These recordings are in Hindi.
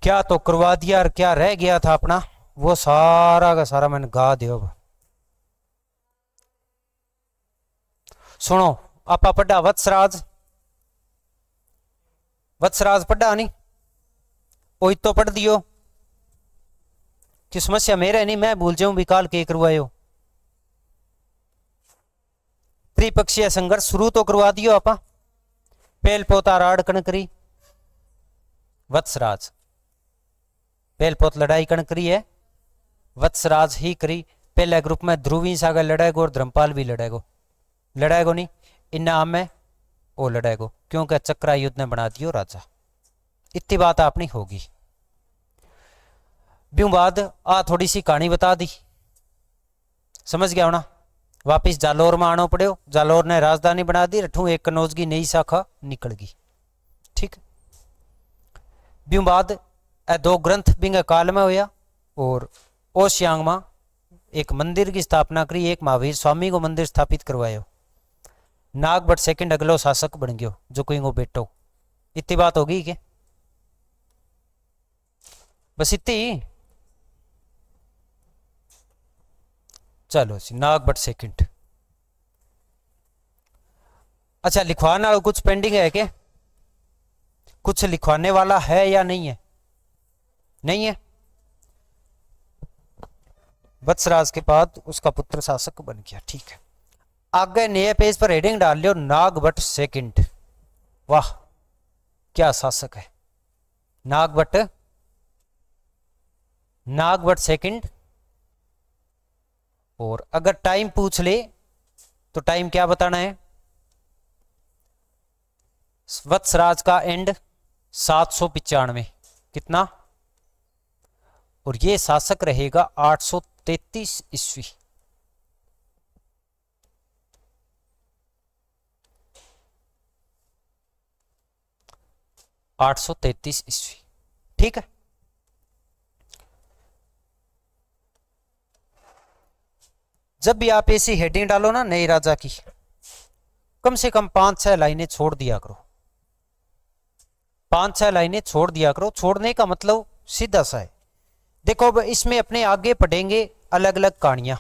क्या तो करवा दिया और क्या रह गया था अपना वो सारा का सारा मैंने गा दिया। सुनो, आपा पढ़ा वत्सराज, वत्सराज पढ़ा नहीं, वो तो पढ़ दियो कि समस्या मेरे नहीं, मैं भूल जाऊं विकाल के करवायो। त्रिपक्षीय संघर्ष शुरू तो करवा दियो आपा। पेल पोता राड़ कण करी वत्सराज, पेल पोत लड़ाई कण करी है वत्सराज ही करी। पहले ग्रुप में ध्रुवी सागर लड़ाएगो और धर्मपाल भी लड़ाएगो, लड़ाएगो नहीं इनाम में वो लड़ाएगो, क्योंकि चक्रा युद्ध ने बना दियो राजा। इतनी बात आपनी होगी। ब्यू बाद आ थोड़ी सी कहानी बता दी, समझ गया होना। वापिस जालोर में आना पड़ो, जालोर ने राजधानी बना दी, रठू एक कनौज की नई शाखा निकल गई। ठीक, ब्यू बाद ए दो ग्रंथ बिंग काल में होया और ओशियांग में एक मंदिर की स्थापना करी, एक महावीर स्वामी को मंदिर स्थापित करवायो। नागभट्ट सेकंड अगलो शासक बन गयो, जो कोई बेटो। इतनी बात होगी के बस इतनी। चलो जी, नागभट्ट सेकंड। अच्छा, लिखवाने वाला कुछ पेंडिंग है क्या? कुछ लिखवाने वाला है या नहीं है? नहीं है। वत्सराज के बाद उसका पुत्र शासक बन गया। ठीक है, आगे नए पेज पर हेडिंग डाल लियो नागभट्ट सेकंड। वाह क्या शासक है नागभट्ट, नागभट्ट सेकंड। और अगर टाइम पूछ ले तो टाइम क्या बताना है? वत्सराज का एंड 795, कितना? और ये शासक रहेगा 833 ईस्वी। ईस्वी। ठीक है, जब भी आप ऐसी हेडिंग डालो ना नए राजा की, कम से कम 5-6 लाइनें छोड़ दिया करो, 5-6 लाइनें छोड़ दिया करो। छोड़ने का मतलब सीधा सा है, देखो अब इसमें अपने आगे पढ़ेंगे अलग अलग कहानियां,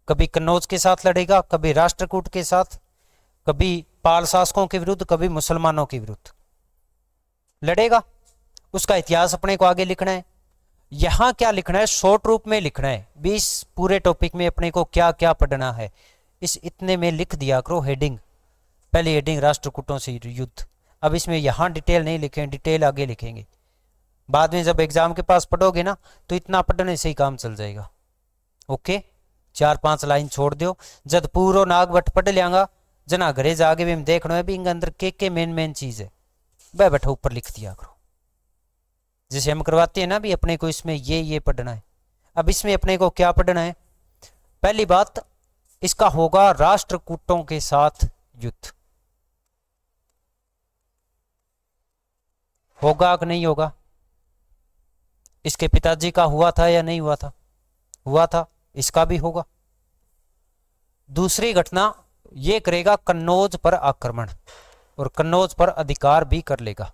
कभी कन्नौज के साथ लड़ेगा, कभी राष्ट्रकूट के साथ, कभी पाल शासकों के विरुद्ध, कभी मुसलमानों के विरुद्ध लड़ेगा। उसका इतिहास अपने को आगे लिखना है। यहां क्या लिखना है? शॉर्ट रूप में लिखना है। 20 पूरे टॉपिक में अपने को क्या क्या पढ़ना है इस इतने में लिख दिया करो हेडिंग। पहली हेडिंग राष्ट्रकूटों से युद्ध। अब इसमें यहां डिटेल नहीं लिखें, डिटेल आगे लिखेंगे। बाद में जब एग्जाम के पास पढ़ोगे ना तो इतना पढ़ने से ही काम चल जाएगा। ओके, 4-5 लाइन छोड़ दो। जब पूरा नागभट्ट पढ़ लियांगा, जना घरे जाके भी हम देखना है भी इनके अंदर के मेन चीज है, वह बैठा ऊपर लिख दिया करो। जैसे हम करवाते हैं ना भी अपने को इसमें ये पढ़ना है। अब इसमें अपने को क्या पढ़ना है? पहली बात, इसका होगा राष्ट्रकूटों के साथ युद्ध। होगा कि नहीं होगा? इसके पिताजी का हुआ था या नहीं हुआ था? हुआ था, इसका भी होगा। दूसरी घटना ये करेगा कन्नौज पर आक्रमण, और कन्नौज पर अधिकार भी कर लेगा।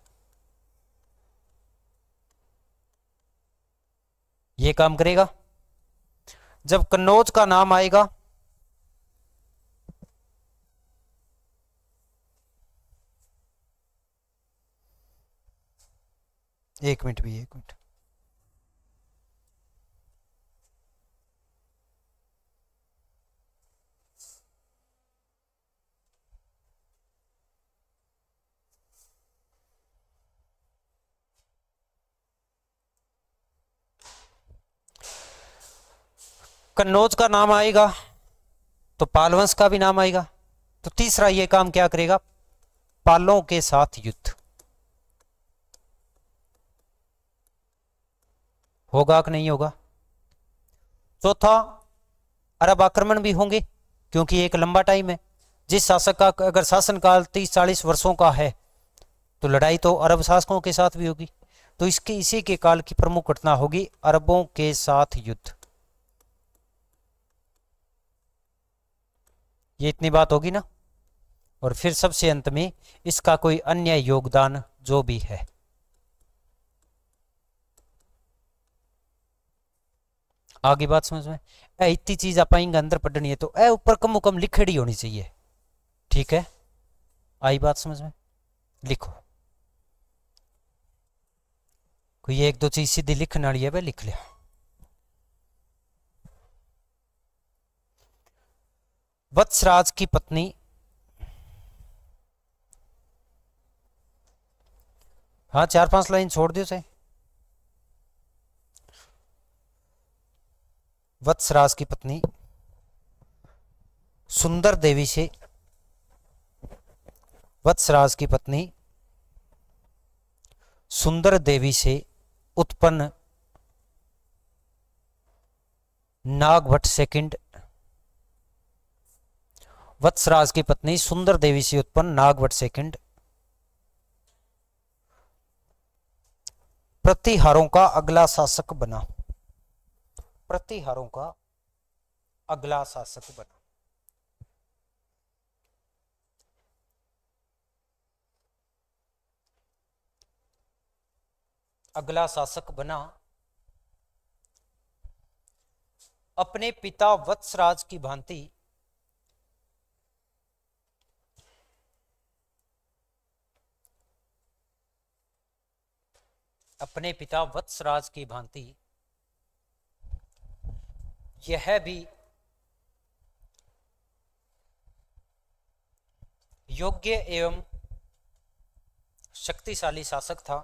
ये काम करेगा। जब कन्नौज का नाम आएगा, एक मिनट। कन्नौज का नाम आएगा तो पालवंश का भी नाम आएगा। तो तीसरा ये काम क्या करेगा? पालों के साथ युद्ध। होगा कि नहीं होगा? चौथा, अरब आक्रमण भी होंगे, क्योंकि एक लंबा टाइम है। जिस शासक का अगर शासनकाल 30-40 वर्षों का है तो लड़ाई तो अरब शासकों के साथ भी होगी। तो इसके इसी के काल की प्रमुख घटना होगी अरबों के साथ युद्ध। ये इतनी बात होगी ना। और फिर सबसे अंत में इसका कोई अन्य योगदान जो भी है। आगे बात समझ में? इतनी चीज आप अंदर पढ़नी है तो ऊपर कम कम लिखड़ी होनी चाहिए। ठीक है, आई बात समझ में? लिखो कोई एक दो चीज सीधी लिखने वाली है, वह लिख लिया। वत्सराज की पत्नी, हाँ 4-5 लाइन छोड़ दियो से। वत्सराज की पत्नी सुंदर देवी से, वत्सराज की पत्नी सुंदर देवी से उत्पन्न नागभट्ट सेकंड, वत्सराज की पत्नी सुंदर देवी से उत्पन्न नागभट्ट सेकंड प्रतिहारों का अगला शासक बना, प्रतिहारों का अगला शासक बना। अगला शासक बना, अपने पिता वत्सराज की भांति अपने पिता वत्सराज की भांति यह भी योग्य एवं शक्तिशाली शासक था,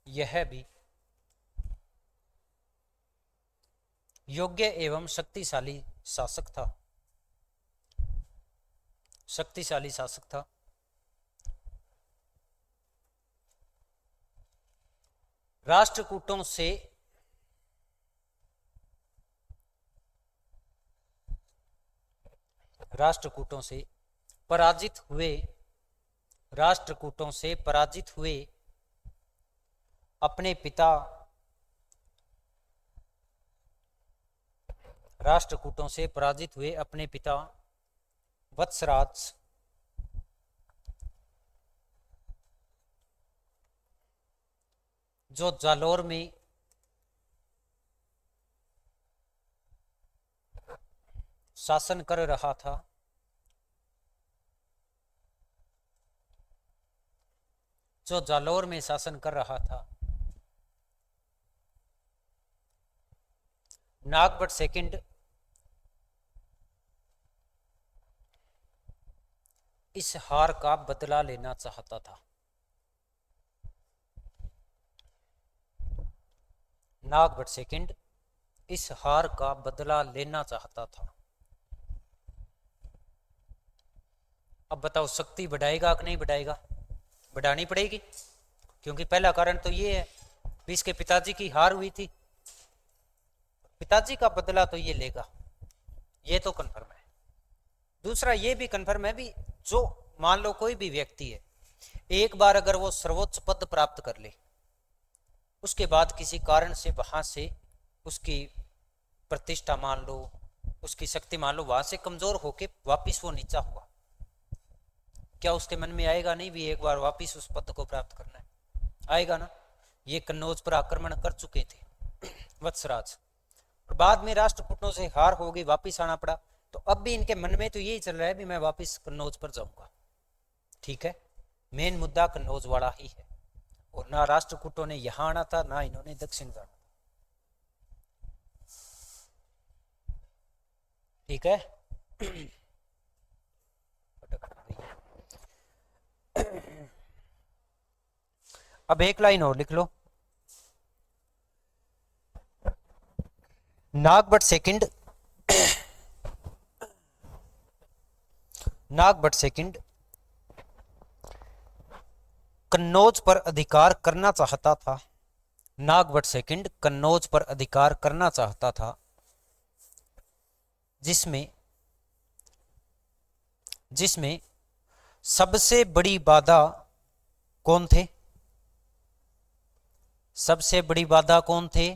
यह भी योग्य एवं शक्तिशाली शासक था, शक्तिशाली शासक था। राष्ट्रकूटों से पराजित हुए, राष्ट्रकूटों से पराजित हुए अपने पिता, राष्ट्रकूटों से पराजित हुए अपने पिता वत्सराज जो जालोर में शासन कर रहा था, जो जालोर में शासन कर रहा था, नागभट्ट सेकंड इस हार का बदला लेना चाहता था, नागभट्ट सेकंड इस हार का बदला लेना चाहता था। अब बताओ शक्ति बढ़ाएगा कि नहीं बढ़ाएगा? बढ़ानी पड़ेगी, क्योंकि पहला कारण तो ये है भी इसके पिताजी की हार हुई थी, पिताजी का बदला तो ये लेगा, ये तो कन्फर्म है। दूसरा ये भी कन्फर्म है भी जो मान लो कोई भी व्यक्ति है, एक बार अगर वो सर्वोच्च पद प्राप्त कर ले, उसके बाद किसी कारण से वहां से उसकी प्रतिष्ठा मान लो, उसकी शक्ति मान लो वहां से कमजोर होके वापिस वो नीचा हुआ, क्या उसके मन में आएगा नहीं भी एक बार वापिस उस पद को प्राप्त करना है? आएगा ना। ये कन्नौज पर आक्रमण कर चुके थे वत्सराज, और बाद में राष्ट्रकूटों से हार हो गई, वापिस आना पड़ा, तो अब भी इनके मन में तो यही चल रहा है भी मैं वापिस कन्नौज पर जाऊंगा। ठीक है, मेन मुद्दा कन्नौज वाला ही है, और ना राष्ट्रकूटों ने यहां आना था, ना इन्होंने दक्षिण जाना था। ठीक है अब एक लाइन और लिख लो, नागभट्ट सेकंड नागभट्ट सेकंड कन्नौज पर अधिकार करना चाहता था, नागभट्ट सेकंड कन्नौज पर अधिकार करना चाहता था, जिसमें जिसमें सबसे बड़ी बाधा कौन थे? सबसे बड़ी बाधा कौन थे?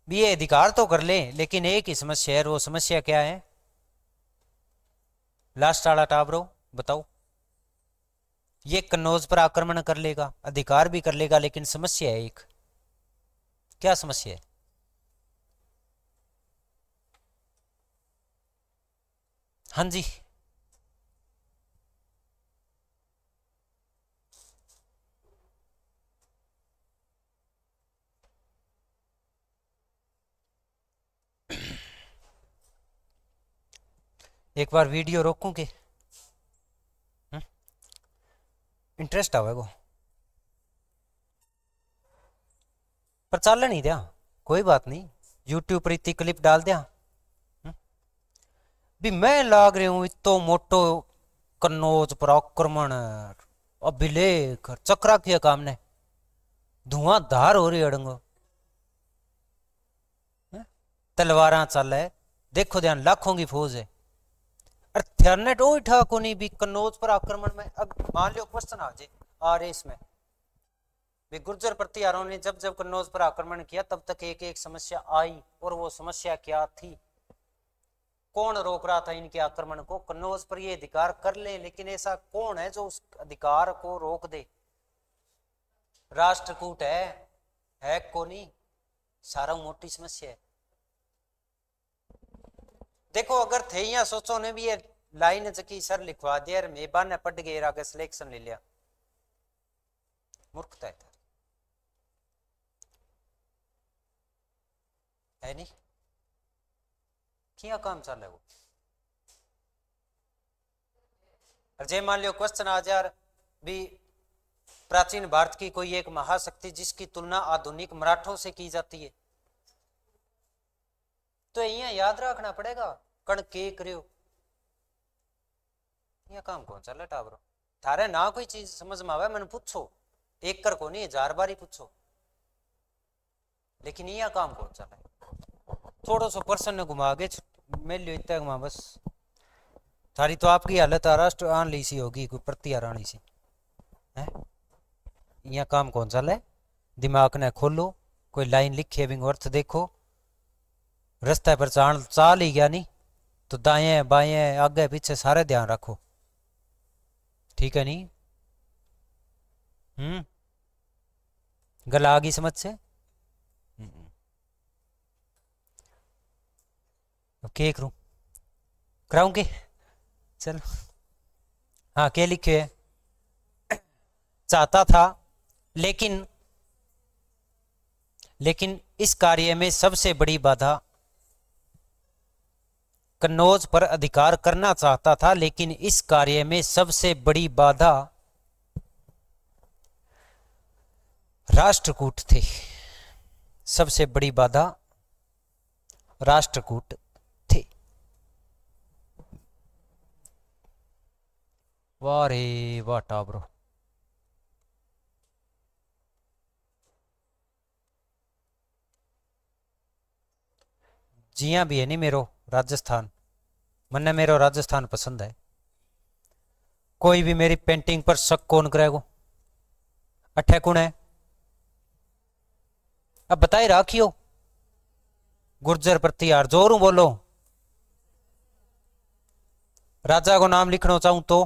भी ये अधिकार तो कर ले, लेकिन एक ही समस्या है, वो समस्या क्या है? लास्ट वाला टाबरो बताओ। ये कन्नौज पर आक्रमण कर लेगा, अधिकार भी कर लेगा, लेकिन समस्या है एक। क्या समस्या है? हाँ जी, एक बार वीडियो रोकूं के इंटरेस्ट आवेगो, पर चालन ही दिया, कोई बात नहीं, यूट्यूब पर इतनी क्लिप डाल दिया। भी मैं लाग रही हूँ इतो मोटो कन्नौज पर आक्रमण, अभिलेख चक्रा किया काम ने, धुआंधार हो रही अड़ंगो, तलवारा चल है, देखो ध्यान लाखों की फौज है, और थरनेट वो उठा को नहीं भी कन्नौज पर आक्रमण में। अब मान लो क्वेश्चन आ जाए आ रहे इसमें भी गुर्जर प्रतिहारों ने जब जब कन्नौज पर आक्रमण किया तब तक एक एक समस्या आई, और वो समस्या क्या थी, कौन रोक रहा था इनके आक्रमण को, कन्नौज पर ये अधिकार कर ले, लेकिन ऐसा कौन है जो उस अधिकार को रोक दे, राष्ट्रकूट है को नहीं, सारा मोटी समस्या है। देखो अगर थे यहाँ सोचो ने भी ये लाइन जकी सर लिखवा दिया, मेहबान ने पढ़ गए आगे सिलेक्शन ले लिया, मूर्खता है नहीं, क्या काम चल रहा है वो। और जय मान लो क्वेश्चन आ जा भी प्राचीन भारत की कोई एक महाशक्ति जिसकी तुलना आधुनिक मराठों से की जाती है, तो यहाँ याद रखना पड़ेगा कण के करियो, यह काम कौन चल रहा टावरो, थारे ना कोई चीज समझ में आवे मैंने पूछो, एक कर को नहीं 1000 बार ही पूछो, लेकिन यह काम कौन चल रहा है, थोड़ा सा पर्सन ने घुमा के मिल लो इतना घुमा बस, थारी तो आपकी हालत राष्ट्र आन ली सी होगी, कोई प्रतिहार आनी सी है, यह काम कौन चल है, दिमाग ने खोलो, कोई लाइन लिखे भी अर्थ देखो, रास्ते पर चाल ही गया नहीं तो दाएं बाएं आगे पीछे सारे ध्यान रखो, ठीक है नहीं। गला आ गई समझ से, अब क्या करूं, कराऊं के, चलो हाँ क्या लिखे है, चाहता था लेकिन इस कार्य में सबसे बड़ी बाधा, कन्नौज पर अधिकार करना चाहता था लेकिन इस कार्य में सबसे बड़ी बाधा राष्ट्रकूट थे, सबसे बड़ी बाधा राष्ट्रकूट थे। वाह रे वाह टाबरो, जिया भी है नहीं मेरो राजस्थान, मन्ने मेरो राजस्थान पसंद है, कोई भी मेरी पेंटिंग पर शक कौन करेगा, अठे कौन है, अब बताए राखियो, गुर्जर प्रतिहार जोरू बोलो, राजा को नाम लिखना चाहूं तो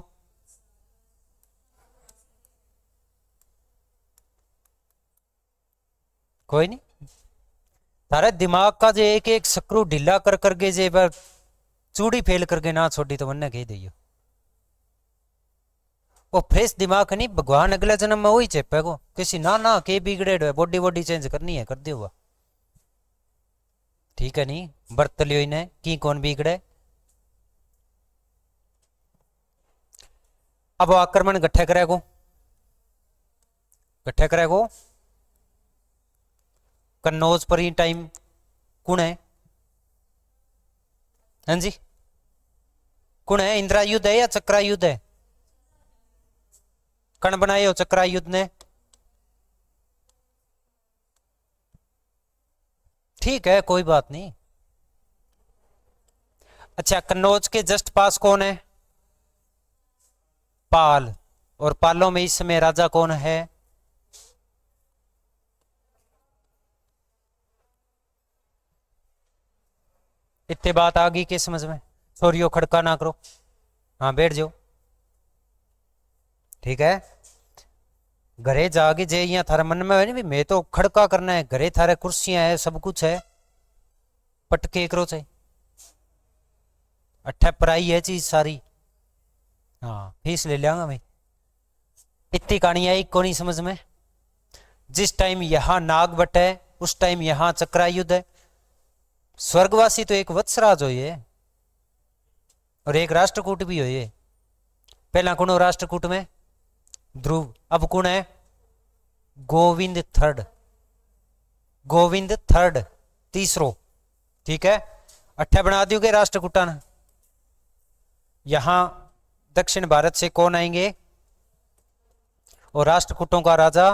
कोई नहीं, तारे दिमाग का जो एक एक स्क्रू ढीला कर करके जे बार चूड़ी फेल करके ना छोड़ी तो मन्ने कह दियो, वो फ्रेश दिमाग नहीं, भगवान अगले जन्म में वही चेपे को, किसी ना ना के बिगड़े बॉडी बॉडी चेंज करनी है कर दियो, ठीक है नहीं, बरत लियो इन्हें की कौन बिगड़े। अब आक्रमण गठे करेगो कन्नौज पर ही टाइम कौन है, हाँ जी कौन है, इंदिरा युद्ध है या चक्रा युद्ध है, कण बनाए हो चक्रा युद्ध ने, ठीक है कोई बात नहीं। अच्छा कन्नौज के जस्ट पास कौन है, पाल, और पालों में इस समय राजा कौन है, इतने बात आ गई के समझ में, छोरियो खड़का ना करो, हाँ बैठ जाओ, ठीक है, घरे जाके जे यहाँ थारे मन में है नहीं मैं तो खड़का करना है, घरे थारे कुर्सियां है सब कुछ है, पटके करो चाहिए, अट्ठा पराई है चीज सारी। हाँ फीस ले लिया मैं। इतनी कहानी आई को नहीं समझ में। जिस टाइम यहां नागवट है उस टाइम यहां चक्रायुध है। स्वर्गवासी तो एक वत्सराज हुई है और एक राष्ट्रकूट भी हुई है। पहला कौन हो राष्ट्रकूट में? ध्रुव। अब कौन है? गोविंद थर्ड। गोविंद थर्ड तीसरो। ठीक है, अट्ठा बना दियोगे राष्ट्रकूटा ने। यहां दक्षिण भारत से कौन आएंगे? और राष्ट्रकूटों का राजा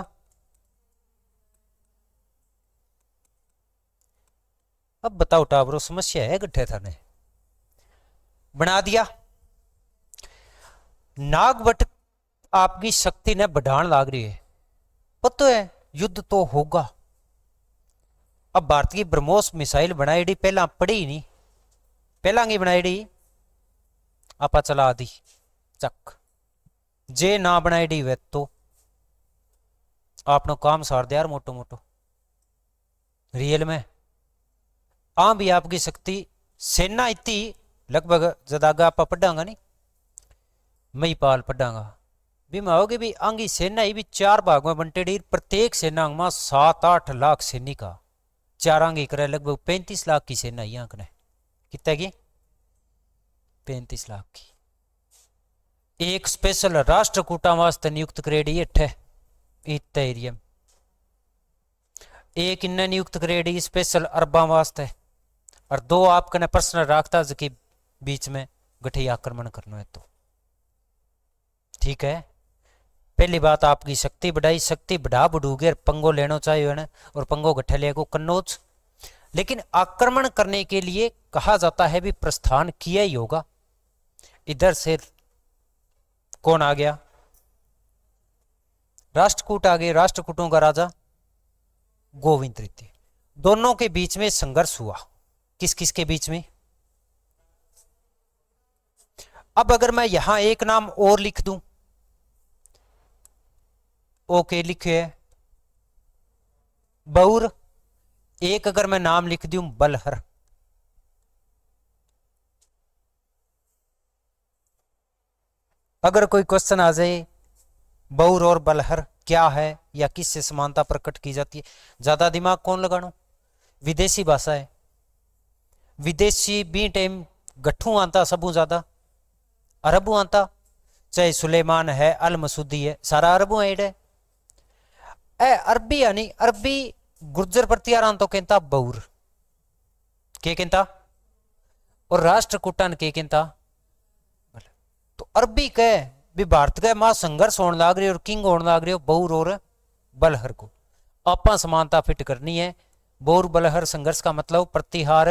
अब बताओ टाबरो समस्या है गठे थाने बना दिया। नागवट आपकी शक्ति ने बढ़ान लाग रही है। पता है युद्ध तो होगा। अब भारत की ब्रह्मोस मिसाइल बनाई पहला पड़ी ही नहीं। पहला की बनाई आपा चला दी चक। जे ना बनाई वे तो आपनो काम सार दिया यार मोटो मोटो रियल में। भी आपकी शक्ति सेना इतनी लगभग जदागा आप पढ़ांगा नहीं मई पाल पढ़ांगा भी मैं होगी भी आंगी सेना ही भी 4 भाग में बंटेड़ी। प्रत्येक सेना में 7-8 लाख सैनिक का चार आंगी करे लगभग 35 लाख की सेना ही आंकने कितने की 35 लाख की। एक स्पेशल राष्ट्रकूटा वास्ते नियुक्त करेडी अठे इत एरिया में। एक इन्हें नियुक्त करेडी स्पेशल अरबा वास्ते और 2 आपकने पर्सनल राखता जबकि बीच में गठे आक्रमण करना है तो ठीक है। पहली बात आपकी शक्ति बढ़ाई। शक्ति बढ़ा बढ़ूगे पंगो लेना चाहिए ना और पंगो गठे ले को कन्नौज। लेकिन आक्रमण करने के लिए कहा जाता है भी प्रस्थान किया ही होगा। इधर से कौन आ गया? राष्ट्रकूट आ गए। राष्ट्रकूटों का राजा गोविंद तृतीय। दोनों के बीच में संघर्ष हुआ। किस किस के बीच में? अब अगर मैं यहां एक नाम और लिख दूं, ओके लिखे बौर। एक अगर मैं नाम लिख दूं बलहर। अगर कोई क्वेश्चन आ जाए बौर और बलहर क्या है या किससे समानता प्रकट की जाती है, ज्यादा दिमाग कौन लगानो? विदेशी भाषा है। विदेशी बी टाइम गठू आता सबू ज्यादा अरबू आता। चाहे सुलेमान है अल मसूदी है सारा अरबू एड है। अरबी यानी अरबी गुर्जर प्रतिहारान तो कहता बौर के कहता और राष्ट्रकूटन के कहता। तो अरबी कह भी भारत का मां संघर्ष होने लग रही और किंग होने लग रही हो बौर और बलहर को। आपा समानता फिट करनी है। बौर बलहर संघर्ष का मतलब प्रतिहार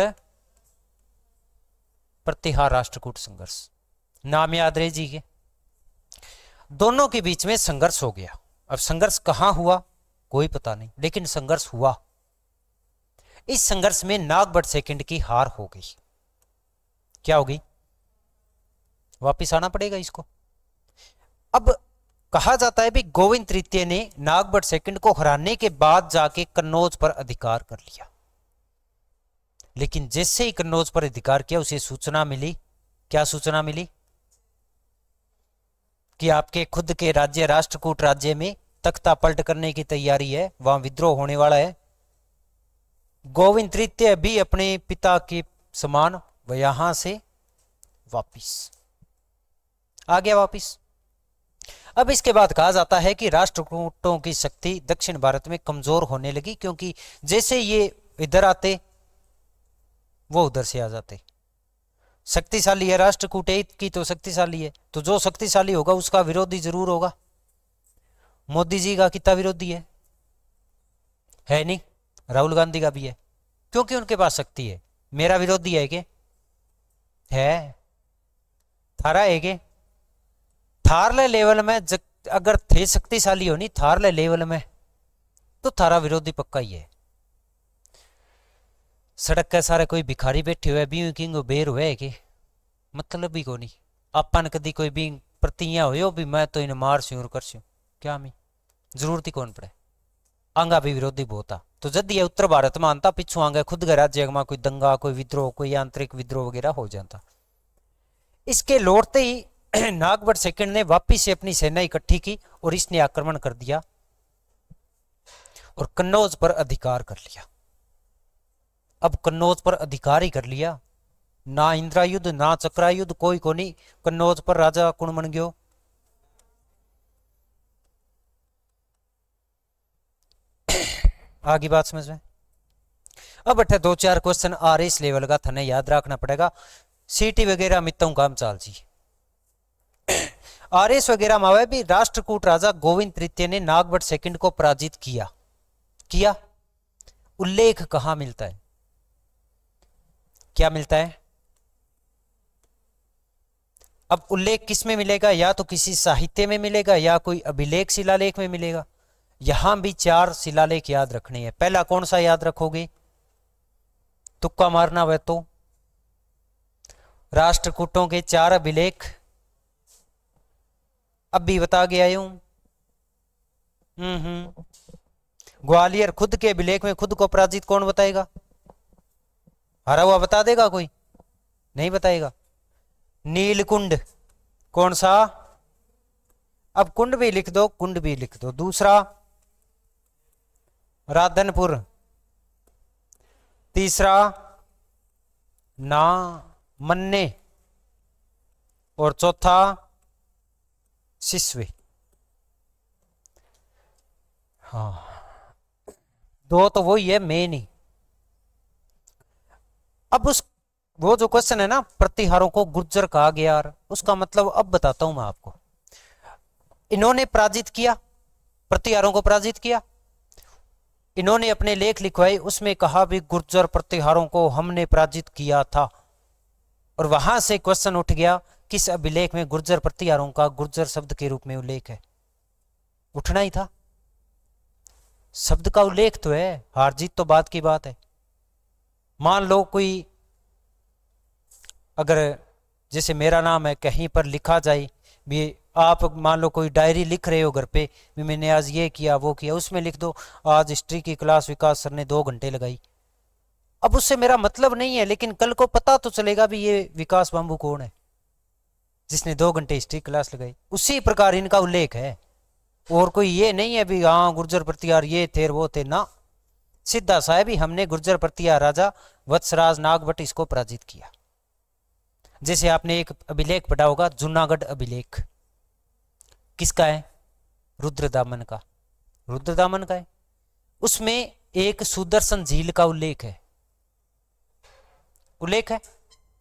प्रतिहार राष्ट्रकूट संघर्ष नाम याद रहे जी के। दोनों के बीच में संघर्ष हो गया। अब संघर्ष कहां हुआ कोई पता नहीं लेकिन संघर्ष हुआ। इस संघर्ष में नागभट्ट सेकंड की हार हो गई। क्या होगी? वापिस आना पड़ेगा इसको। अब कहा जाता है भी गोविंद तृतीय ने नागभट्ट सेकंड को हराने के बाद जाके कन्नौज पर अधिकार कर लिया। लेकिन जैसे ही कन्नौज पर अधिकार किया उसे सूचना मिली। क्या सूचना मिली? कि आपके खुद के राज्य राष्ट्रकूट राज्य में तख्ता पलट करने की तैयारी है, वहां विद्रोह होने वाला है। गोविंद तृतीय भी अपने पिता के समान वह यहां से वापिस आ गया वापिस। अब इसके बाद कहा जाता है कि राष्ट्रकूटों की शक्ति दक्षिण भारत में कमजोर होने लगी क्योंकि जैसे ये इधर आते वो उधर से आ जाते। शक्तिशाली है राष्ट्रकूट की तो शक्तिशाली है तो जो शक्तिशाली होगा उसका विरोधी जरूर होगा। मोदी जी का कितना विरोधी है नहीं? राहुल गांधी का भी है क्योंकि उनके पास शक्ति है। मेरा विरोधी है के है? थारा है के? थारले लेवल में अगर थे शक्तिशाली होनी थारले लेवल में तो थारा विरोधी पक्का ही है। सड़क के सारे कोई भिखारी बैठे हुए बी किंग बेर हुए के मतलब भी को नहीं। आपन कदी कोई भी प्रतिज्ञा हो भी मैं तो इन्हें मार स्यूर कर स्यू क्या मैं जरूरत ही कौन पड़े। आंगा भी विरोधी बहुत आ तो जद ये उत्तर भारत में आंता पिछू आंगा खुद के राज्य में कोई दंगा कोई विद्रोह कोई आंतरिक विद्रोह वगैरह हो जाता। इसके लौटते ही नागभट्ट सेकंड ने वापिस से अपनी सेना इकट्ठी की और इसने आक्रमण कर दिया और कन्नौज पर अधिकार कर लिया। अब कन्नौज पर अधिकार ही कर लिया, ना इंदिरा युद्ध ना चक्रा युद्ध कोई को नहीं, कन्नौज पर राजा कौन बन गयो? आगे बात समझ में? अब अठे दो चार क्वेश्चन आ रहे इस लेवल का, थाने याद रखना पड़ेगा। सीटी वगैरह मित्तों काम चाल जी। आरएस वगैरह में आवे भी राष्ट्रकूट राजा गोविंद तृतीय ने नागभट्ट सेकंड को पराजित किया। उल्लेख कहां मिलता है? क्या मिलता है? अब उल्लेख किस में मिलेगा? या तो किसी साहित्य में मिलेगा या कोई अभिलेख शिलालेख में मिलेगा। यहां भी चार शिलालेख याद रखने हैं। पहला कौन सा याद रखोगे? तुक्का मारना हुआ तो राष्ट्रकूटों के चार अभिलेख अब भी बता गया हूं। ग्वालियर खुद के अभिलेख में खुद को पराजित कौन बताएगा? हरा हुआ बता देगा कोई? नहीं बताएगा। नीलकुंड कौन सा? अब कुंड भी लिख दो, कुंड भी लिख दो। दूसरा राधनपुर, तीसरा ना मन्ने, और चौथा सिसवे। हाँ, दो तो वही है मेन ही। अब वो जो क्वेश्चन है ना, प्रतिहारों को गुर्जर कहा गया, उसका मतलब अब बताता हूं मैं आपको। इन्होंने पराजित किया, प्रतिहारों को पराजित किया। इन्होंने अपने लेख लिखवाए, उसमें कहा भी गुर्जर प्रतिहारों को हमने पराजित किया था। और वहां से क्वेश्चन उठ गया किस अभिलेख में गुर्जर प्रतिहारों का गुर्जर शब्द के रूप में उल्लेख है? उठना ही था। शब्द का उल्लेख तो है, हार जीत तो बात की बात है। मान लो कोई, अगर जैसे मेरा नाम है, कहीं पर लिखा जाए भी, आप मान लो कोई डायरी लिख रहे हो घर पे भी, मैंने आज ये किया वो किया, उसमें लिख दो आज हिस्ट्री की क्लास विकास सर ने 2 घंटे लगाई। अब उससे मेरा मतलब नहीं है, लेकिन कल को पता तो चलेगा भी ये विकास बाबू कौन है जिसने 2 घंटे हिस्ट्री क्लास लगाई। उसी प्रकार इनका उल्लेख है, और कोई ये नहीं है भी हाँ गुर्जर प्रतिहार ये थे वो थे ना। सीधा सा है भी हमने गुर्जर प्रतिहार राजा वत्सराज नागभट्ट इसको पराजित किया। जैसे आपने एक अभिलेख पढ़ा होगा, जूनागढ़ अभिलेख किसका है? रुद्रदामन का। रुद्रदामन का है। उसमें एक सुदर्शन झील का उल्लेख है।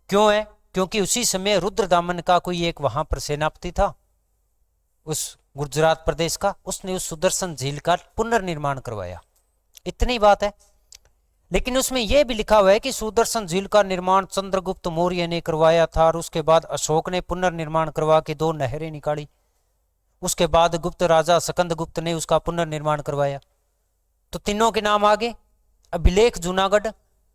क्यों है? क्योंकि उसी समय रुद्रदामन का कोई एक वहां पर सेनापति था उस गुजरात प्रदेश का, उसने उस सुदर्शन झील का पुनर्निर्माण करवाया। इतनी बात है। लेकिन उसमें यह भी लिखा हुआ है कि सुदर्शन झील का निर्माण चंद्रगुप्त मौर्य ने करवाया था, और उसके बाद अशोक ने पुनर्निर्माण करवा के 2 नहरें निकाली। उसके बाद गुप्त राजा सकंदगुप्त ने उसका पुनर्निर्माण करवाया। तो तीनों के नाम आगे। अभिलेख जूनागढ़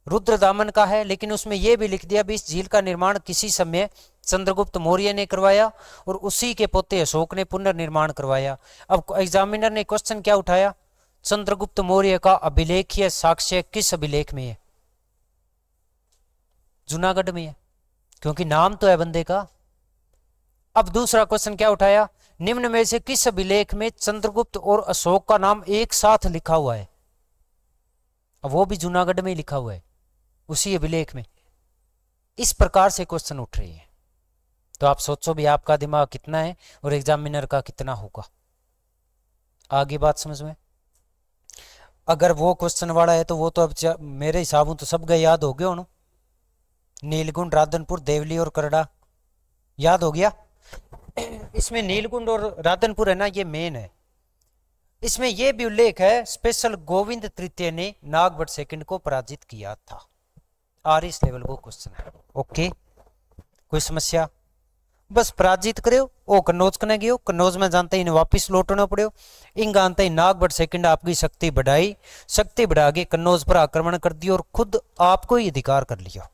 रुद्रदामन का है, लेकिन उसमें यह भी लिख दिया भी इस झील का निर्माण किसी समय चंद्रगुप्त मौर्य ने करवाया और उसी के पोते अशोक ने पुनर्निर्माण करवाया। अब एग्जामिनर ने क्वेश्चन क्या उठाया? चंद्रगुप्त मौर्य का अभिलेखीय साक्ष्य किस अभिलेख में है? जूनागढ़ में है, क्योंकि नाम तो है बंदे का। अब दूसरा क्वेश्चन क्या उठाया? निम्न में से किस अभिलेख में चंद्रगुप्त और अशोक का नाम एक साथ लिखा हुआ है? अब वो भी जूनागढ़ में ही लिखा हुआ है, उसी अभिलेख में। इस प्रकार से क्वेश्चन उठ रही है। तो आप सोचो भी आपका दिमाग कितना है और एग्जामिनर का कितना होगा। आगे बात समझ में? अगर वो क्वेश्चन वाला है तो वो तो अब मेरे हिसाब तो सब गए याद हो गए हो। नीलकुंड, राधनपुर, देवली और करड़ा याद हो गया। इसमें नीलकुंड और राधनपुर है ना, ये मेन है। इसमें यह भी उल्लेख है स्पेशल गोविंद तृतीय ने नागभट्ट सेकंड को पराजित किया था। आर इस लेवल को क्वेश्चन है। ओके, कोई समस्या? बस पराजित करे ओ कन्नौज कने गयो, कन्नौज में जानते ही वापिस लौटना पड़ो। इन जानते ही नागभट्ट सेकंड आपकी शक्ति बढ़ाई, शक्ति बढ़ा के कन्नौज पर आक्रमण कर दिया और खुद आपको ही अधिकार कर लिया।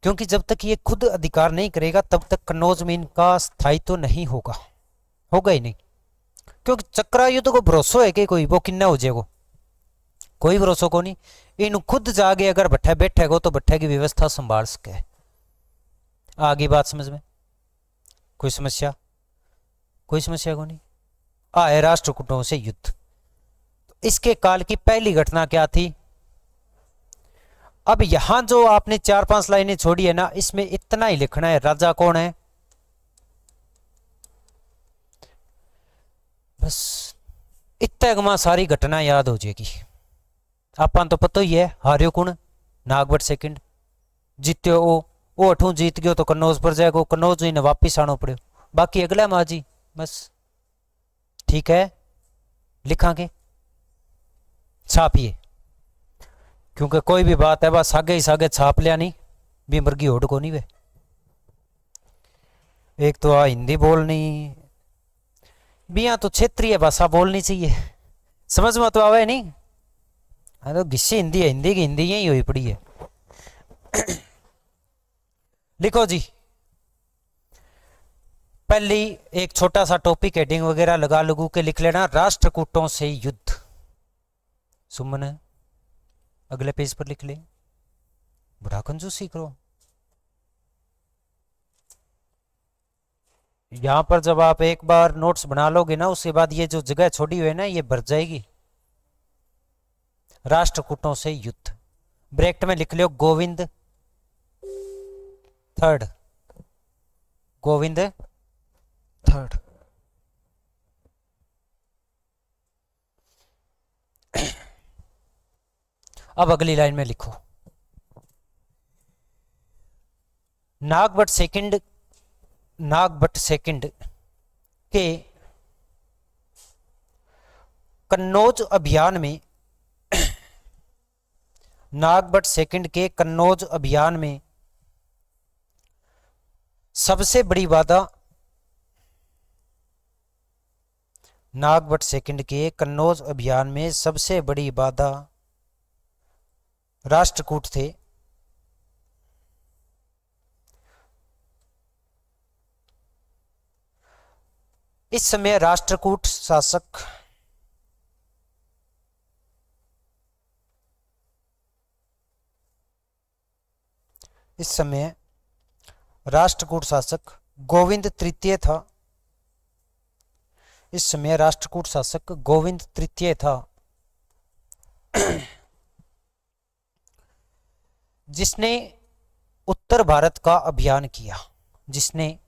क्योंकि जब तक ये खुद अधिकार नहीं करेगा तब तक कन्नौज में इनका स्थायित्व तो नहीं होगा ही नहीं। क्योंकि चक्रा युद्ध को भरोसा है कि कोई वो किन्ना हो जाएगा, कोई भरोसा को नहीं। इन खुद जागे अगर भट्ठे बैठेगो तो भट्ठे की व्यवस्था संभाल सके। आगे बात समझ में? कोई समस्या? कोई समस्या को नहीं। आए राष्ट्रकूटों से युद्ध। इसके काल की पहली घटना क्या थी? अब यहां जो आपने 4-5 लाइनें छोड़ी है ना, इसमें इतना ही लिखना है, राजा कौन है, बस इतना सारी घटना याद हो जाएगी। आपन तो पता ही है, हार्यो कुण नागभट्ट सेकंड, जीत्यो ओ अठू जीत गयो तो कन्नौज पर जाएगो, कन्नौज ही वापिस आना पड़ो, बाकी अगला माजी बस। ठीक है, लिखांगे, छापिए, क्योंकि कोई भी बात है बस आगे ही सागे छाप लिया नहीं भी मर्गी होड़ को नहीं वे। एक तो हिंदी बोलनी भी, यहाँ तो क्षेत्रीय भाषा बोलनी चाहिए, समझ में तो आवे नहीं। हाँ तो घिस्सी हिंदी है, हिंदी की हिंदी यही हुई पड़ी है। लिखो जी, पहली एक छोटा सा टॉपिक हेडिंग वगैरह लगा लगू के लिख लेना, राष्ट्रकूटों से युद्ध। सुमन अगले पेज पर लिख ले, बड़ा कंजूसी करो। यहां पर जब आप एक बार नोट्स बना लोगे ना, उसके बाद ये जो जगह छोड़ी हुई है ना, ये भर जाएगी। राष्ट्रकूटों से युद्ध, ब्रैकेट में लिख लो गोविंद थर्ड, गोविंद थर्ड। अब अगली लाइन में लिखो, नागभट्ट सेकंड के कन्नौज अभियान में, नागभट्ट सेकंड के कन्नौज अभियान में सबसे बड़ी बाधा, नागभट्ट सेकंड के कन्नौज अभियान में सबसे बड़ी बाधा राष्ट्रकूट थे। इस समय राष्ट्रकूट शासक गोविंद तृतीय था। इस समय राष्ट्रकूट शासक गोविंद तृतीय था, जिसने उत्तर भारत का अभियान किया, जिसने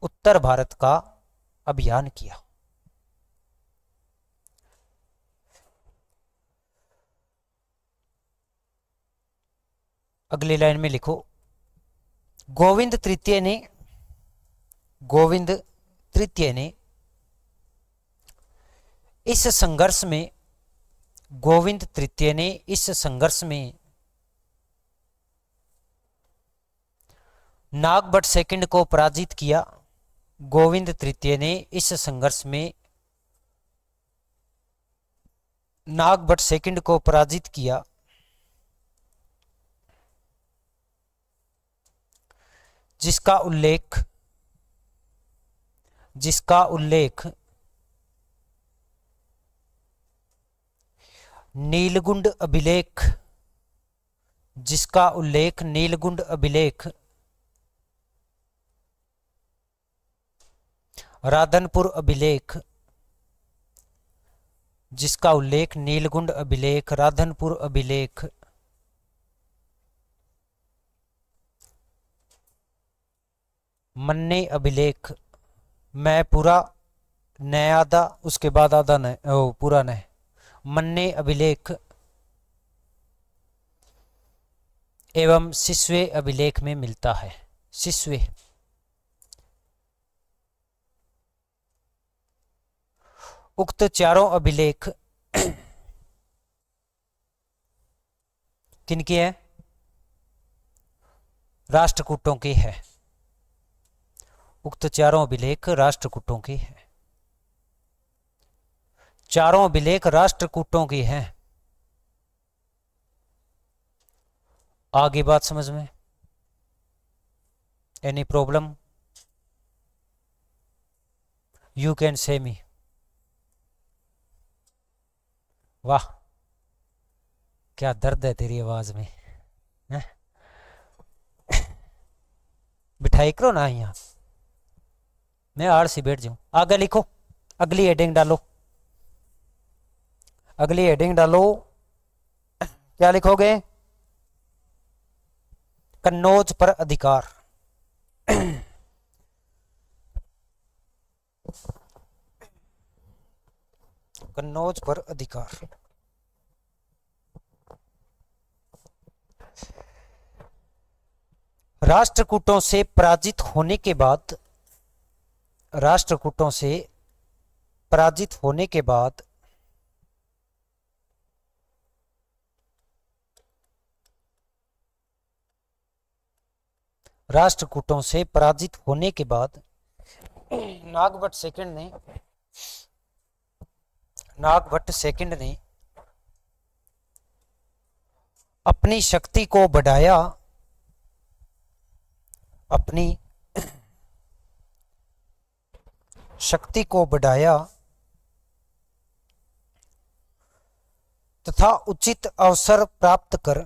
उत्तर भारत का अभियान किया। अगली लाइन में लिखो, गोविंद तृतीय ने इस संघर्ष में नागभट्ट सेकंड को पराजित किया। गोविंद तृतीय ने इस संघर्ष में नागभट्ट सेकंड को पराजित किया, जिसका उल्लेख नीलगुंड अभिलेख राधनपुर अभिलेख, जिसका उल्लेख नीलगुंड अभिलेख, राधनपुर अभिलेख, मन्ने अभिलेख, मैं पूरा नया आधा उसके बाद आधा न पूरा न, मन्ने अभिलेख एवं सिस्वे अभिलेख में मिलता है। सिस्वे उक्त चारों अभिलेख किनके हैं? राष्ट्रकूटों के हैं। उक्त चारों अभिलेख राष्ट्रकूटों के हैं। चारों अभिलेख राष्ट्रकूटों के हैं। आगे बात समझ में? Any problem? You can say मी। वाह, क्या दर्द है तेरी आवाज में है? बिठाई करो ना यहाँ, मैं आलसी बैठ जाऊं। आगे लिखो, अगली हेडिंग डालो, अगली हेडिंग डालो। क्या लिखोगे? कन्नौज पर अधिकार। कन्नौज पर अधिकार। राष्ट्रकूटों से पराजित होने के बाद, राष्ट्रकूटों से पराजित होने के बाद राष्ट्रकूटों से पराजित होने के बाद नागभट्ट सेकंड ने, नागभट्ट सेकंड ने अपनी शक्ति को बढ़ाया, अपनी शक्ति को बढ़ाया तथा उचित अवसर प्राप्त कर,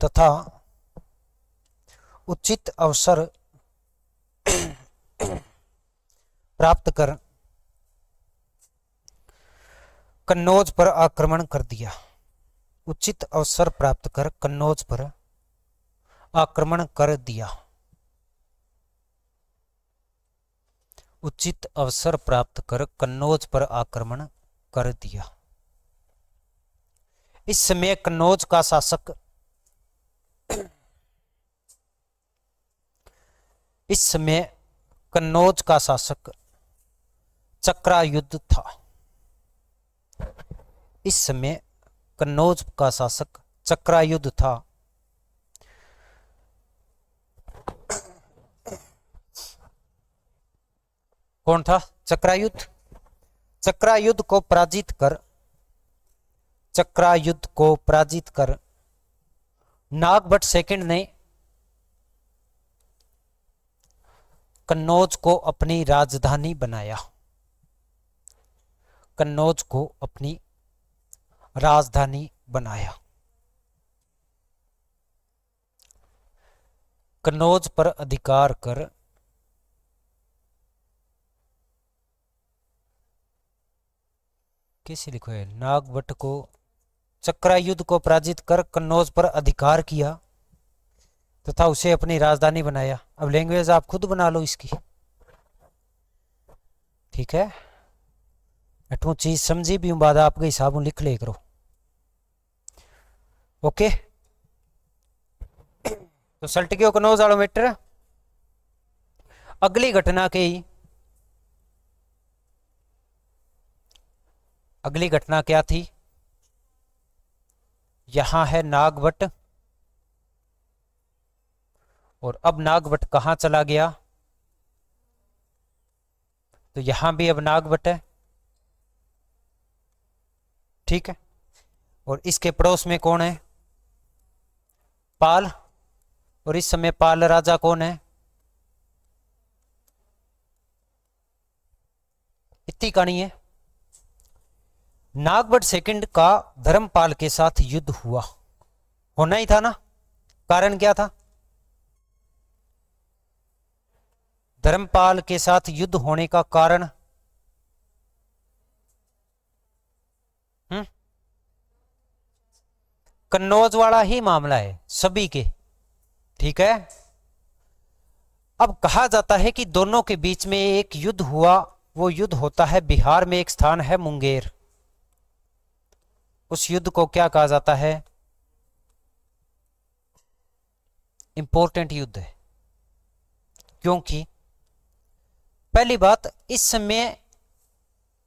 तथा उचित अवसर प्राप्त कर कन्नौज पर आक्रमण कर दिया। उचित अवसर प्राप्त कर कन्नौज पर आक्रमण कर दिया। उचित अवसर प्राप्त कर कन्नौज पर आक्रमण कर दिया। इस समय कन्नौज का शासक, इस समय कन्नौज का शासक चक्रायुध था। इस समय कन्नौज का शासक चक्रायुध था। कौन था? चक्रायुध। चक्रायुध को पराजित कर, चक्रायुध को पराजित कर नागभट्ट सेकंड ने कन्नौज को अपनी राजधानी बनाया। कन्नौज को अपनी राजधानी बनाया। कन्नौज पर अधिकार कर कैसे लिखो है? नागभट्ट को, चक्रायुध को पराजित कर कन्नौज पर अधिकार किया तथा उसे अपनी राजधानी बनाया। अब लैंग्वेज आप खुद बना लो इसकी, ठीक है? अठू चीज समझी भी बाद आपके हिसाब लिख ले करो। ओके, तो सल्ट गयो कन्नौज वालों मैटर। अगली घटना के ही, अगली घटना क्या थी? यहां है नागभट्ट, और अब नागभट्ट कहां चला गया? तो यहां भी अब नागभट्ट है, ठीक है? और इसके पड़ोस में कौन है? पाल। और इस समय पाल राजा कौन है? इतनी कहानी है। नागभट्ट सेकंड का धर्मपाल के साथ युद्ध हुआ, होना ही था ना। कारण क्या था? धर्मपाल के साथ युद्ध होने का कारण कन्नौज वाला ही मामला है सभी के, ठीक है? अब कहा जाता है कि दोनों के बीच में एक युद्ध हुआ। वो युद्ध होता है बिहार में, एक स्थान है मुंगेर। उस युद्ध को क्या कहा जाता है? इंपॉर्टेंट युद्ध है, क्योंकि पहली बात, इस समय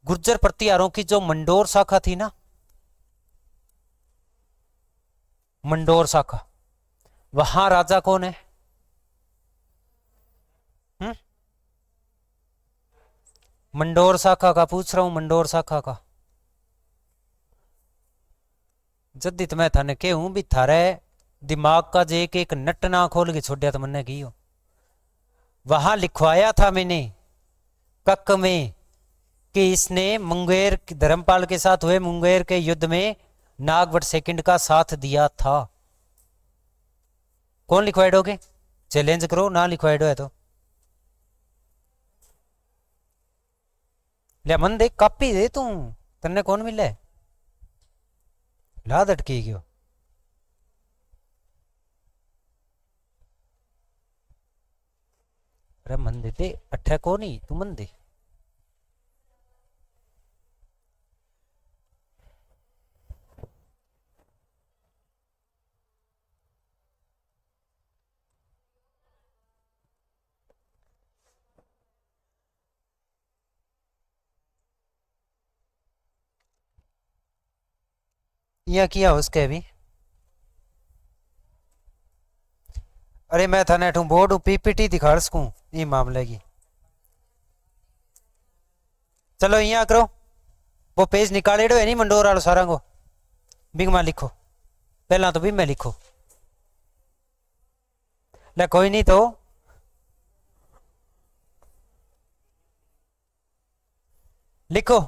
गुर्जर प्रतिहारों की जो मंडोर शाखा थी ना, मंडोर शाखा, वहां राजा कौन है? मंडोर शाखा का पूछ रहा हूं, मंडोर शाखा का। जद्दी तो मैं थाने के हूं भी थारे दिमाग का जे एक नट ना खोल के छोड़िया तो मैंने की हो। वहां लिखवाया था मैंने कक में कि इसने मुंगेर, धर्मपाल के साथ हुए मुंगेर के युद्ध में नागभट्ट सेकंड का साथ दिया था। कौन लिखवाए दोगे? चैलेंज करो ना लिखो है तो ले मन देख कॉपी दे तू तन्ने कौन मिले ला दटकी क्यों अरे मन देते अट्ठा को नहीं तू मन दे या किया उसके भी अरे मैं था नेठू बोर्ड पीपीटी दिखा सकूं ये मामले की चलो यहाँ करो वो पेज निकाले है नहीं मंडोर वालों सारा को बिग मा लिखो पहला तो भी मैं लिखो ले कोई नहीं तो लिखो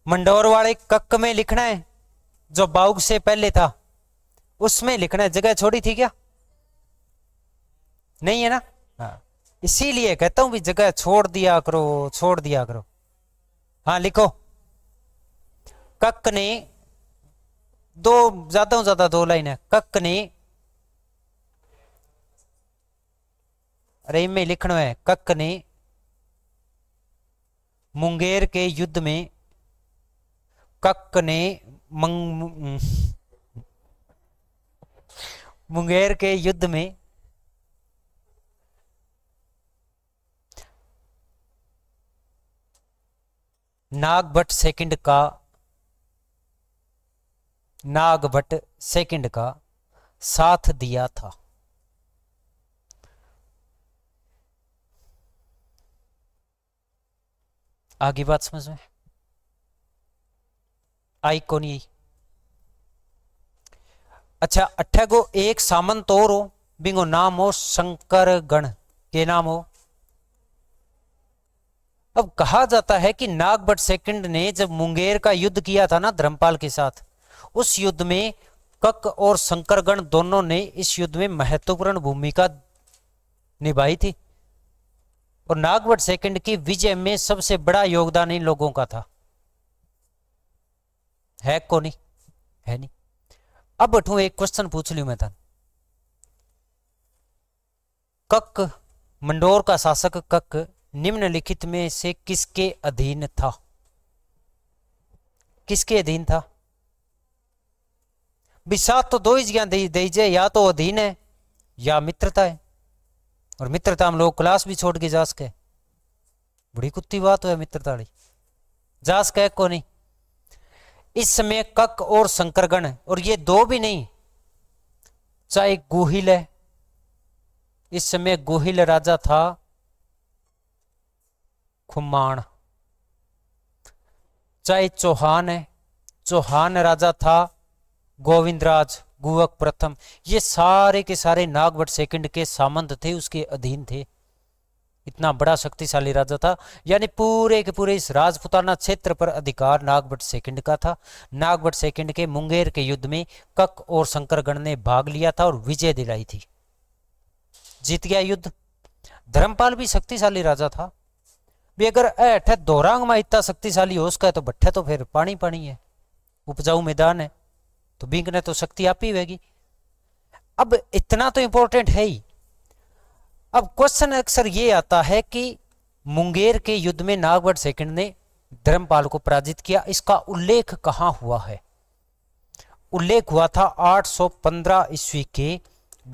मंडोर वाले कक में लिखना है जो बाउग से पहले था उसमें लिखना है जगह छोड़ी थी क्या नहीं है ना हाँ इसीलिए कहता हूं भी जगह छोड़ दिया करो हाँ लिखो कक ने दो ज्यादा दो लाइन है कक ने अरे इनमें लिखना है कक ने मुंगेर के युद्ध में कक ने मुंगेर के युद्ध में नागभट्ट सेकंड का साथ दिया था आगे बात समझ में आई को नहीं अच्छा अट्ठा को एक सामंत और हो बिंगो नाम हो शंकर गण के नाम हो अब कहा जाता है कि नागभट्ट सेकंड ने जब मुंगेर का युद्ध किया था ना धर्मपाल के साथ उस युद्ध में कक और शंकरगण दोनों ने इस युद्ध में महत्वपूर्ण भूमिका निभाई थी और नागभट्ट सेकंड की विजय में सबसे बड़ा योगदान इन लोगों का था है को नहीं है नहीं अब बैठू एक क्वेश्चन पूछ लियो मैं था कक मंडोर का शासक कक निम्नलिखित में से किसके अधीन था किसके अधीन था विसात तो दो ही जगह दीजिए या तो अधीन है या मित्रता है और मित्रता हम लोग क्लास भी छोड़ के जा सके बड़ी कुत्ती बात है मित्रता वाली जा सके को नहीं इस समय कक और शंकरगण और ये दो भी नहीं चाहे गोहिल है इस समय गोहिल राजा था खुमान चाहे चौहान है चौहान राजा था गोविंदराज गुवक प्रथम ये सारे के सारे नागभट्ट सेकंड के सामंत थे उसके अधीन थे इतना बड़ा शक्तिशाली राजा था यानी पूरे के पूरे इस राजपुताना क्षेत्र पर अधिकार नागभट्ट सेकंड का था नागभट्ट सेकंड के मुंगेर के युद्ध में कक और शंकरगण ने भाग लिया था और विजय दिलाई थी जीत गया युद्ध धर्मपाल भी शक्तिशाली राजा था भी अगर अठे दोरांग में इतना शक्तिशाली हो उसका है तो भट्ठे तो फिर पानी पानी है उपजाऊ मैदान है तो बिंग ने तो शक्ति आप ही होगी अब इतना तो इंपॉर्टेंट है ही अब क्वेश्चन अक्सर ये आता है कि मुंगेर के युद्ध में नागभट्ट सेकंड ने धर्मपाल को पराजित किया इसका उल्लेख कहां हुआ है उल्लेख हुआ था 815 ईस्वी के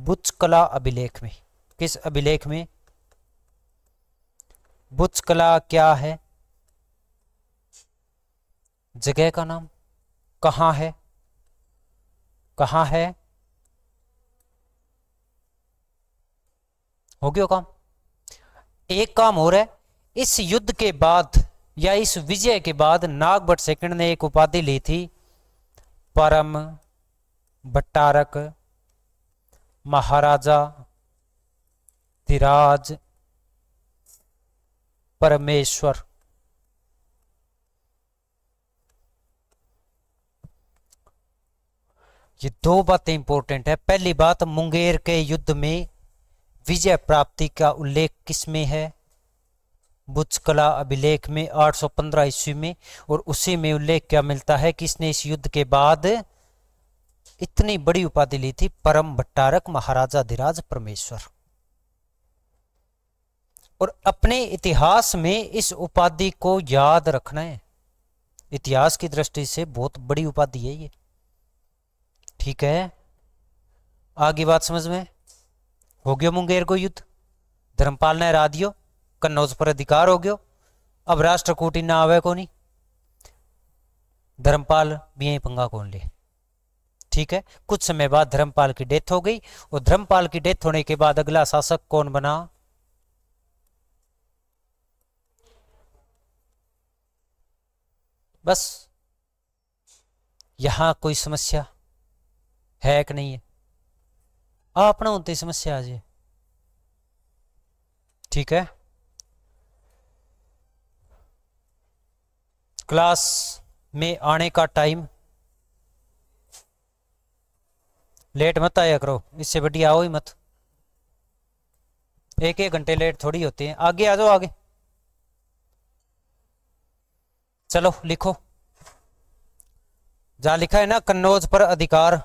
बुचकला अभिलेख में किस अभिलेख में बुचकला क्या है जगह का नाम कहां है हो गया काम एक काम हो रहा है इस युद्ध के बाद या इस विजय के बाद नागभट्ट सेकंड ने एक उपाधि ली थी परम भट्टारक महाराजा धीराज परमेश्वर ये दो बातें इंपॉर्टेंट है पहली बात मुंगेर के युद्ध में विजय प्राप्ति का उल्लेख किसमें है? बुच्च कला अभिलेख में 815 ईस्वी में। और उसी में उल्लेख क्या मिलता है, किसने इस युद्ध के बाद इतनी बड़ी उपाधि ली थी? परम भट्टारक महाराजाधिराज परमेश्वर। और अपने इतिहास में इस उपाधि को याद रखना है, इतिहास की दृष्टि से बहुत बड़ी उपाधि है ये। ठीक है, आगे बात समझ में हो गयो। मुंगेर को युद्ध धर्मपाल ने हरा दियो, कन्नौज पर अधिकार हो गयो। अब राष्ट्रकूटी ना आवे को नहीं, धर्मपाल भी यही पंगा कौन ले। ठीक है, कुछ समय बाद धर्मपाल की डेथ हो गई। और धर्मपाल की डेथ होने के बाद अगला शासक कौन बना? बस यहां कोई समस्या है कि नहीं है? अपना होती समस्या आ जाए। ठीक है, क्लास में आने का टाइम लेट मत आया करो, इससे बढ़िया आओ ही मत। एक एक घंटे लेट थोड़ी होती है। आगे आ जाओ, आगे चलो लिखो। जहां लिखा है ना कन्नौज पर अधिकार,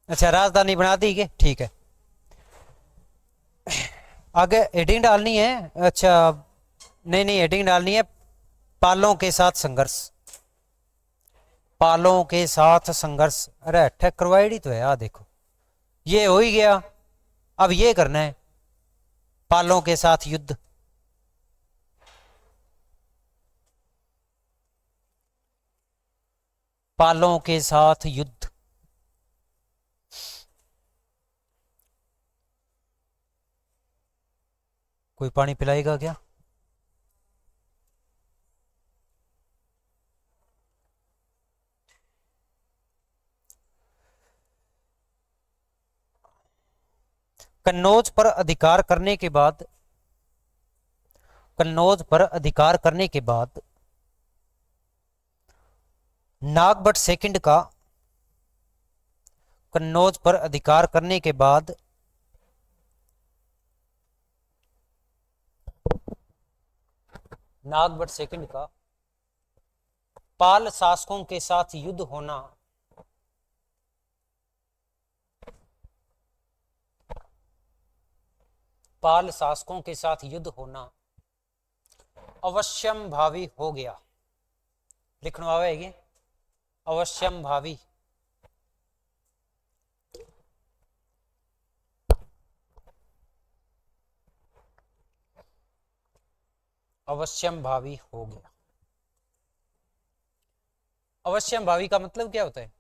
अच्छा राजधानी बना दी के, ठीक है। आगे हेडिंग डालनी है, अच्छा नहीं नहीं हेडिंग डालनी है पालों के साथ संघर्ष। पालों के साथ संघर्ष, अरे अटैक करवाई तो है। देखो ये हो ही गया, अब ये करना है पालों के साथ युद्ध। पालों के साथ युद्ध, कोई पानी पिलाएगा क्या? कन्नौज पर अधिकार करने के बाद, कन्नौज पर अधिकार करने के बाद नागभट्ट सेकंड का, कन्नौज पर अधिकार करने के बाद नागभट्ट सेकंड का पाल शासकों के साथ युद्ध होना पाल शासकों के साथ युद्ध होना अवश्यम भावी हो गया। लिखना आवेगी अवश्यम भावी। अवश्यम भावी हो गया। अवश्यम भावी का मतलब क्या होता है?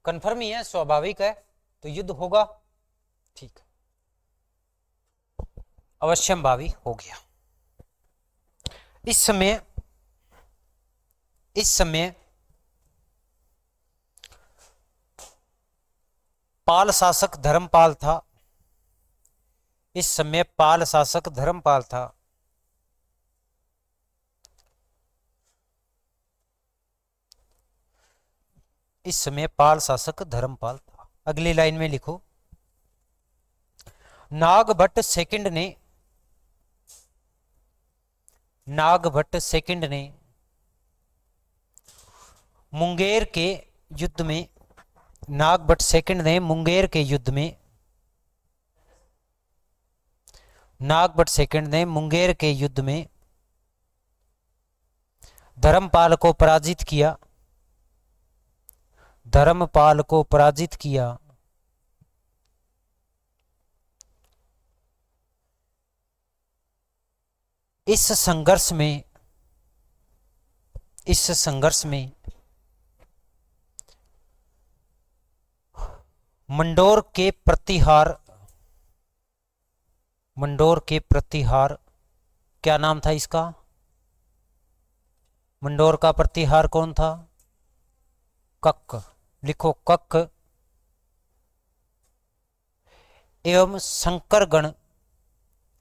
कन्फर्म ही है, स्वाभाविक है, तो युद्ध होगा। ठीक, अवश्यम भावी हो गया। इस समय पाल शासक धर्मपाल था। इस समय पाल शासक धर्मपाल था। इस समय पाल शासक धर्मपाल था। अगली लाइन में लिखो, नागभट्ट सेकंड ने, नागभट्ट सेकंड ने मुंगेर के युद्ध में, नागभट्ट सेकंड ने मुंगेर के युद्ध में, नागभट्ट सेकंड ने मुंगेर के युद्ध में धर्मपाल को पराजित किया। धर्मपाल को पराजित किया। इस संघर्ष में, इस संघर्ष में मंडोर के प्रतिहार, मंडोर के प्रतिहार, क्या नाम था इसका? मंडोर का प्रतिहार कौन था? कक। लिखो कक एवं शंकरगण,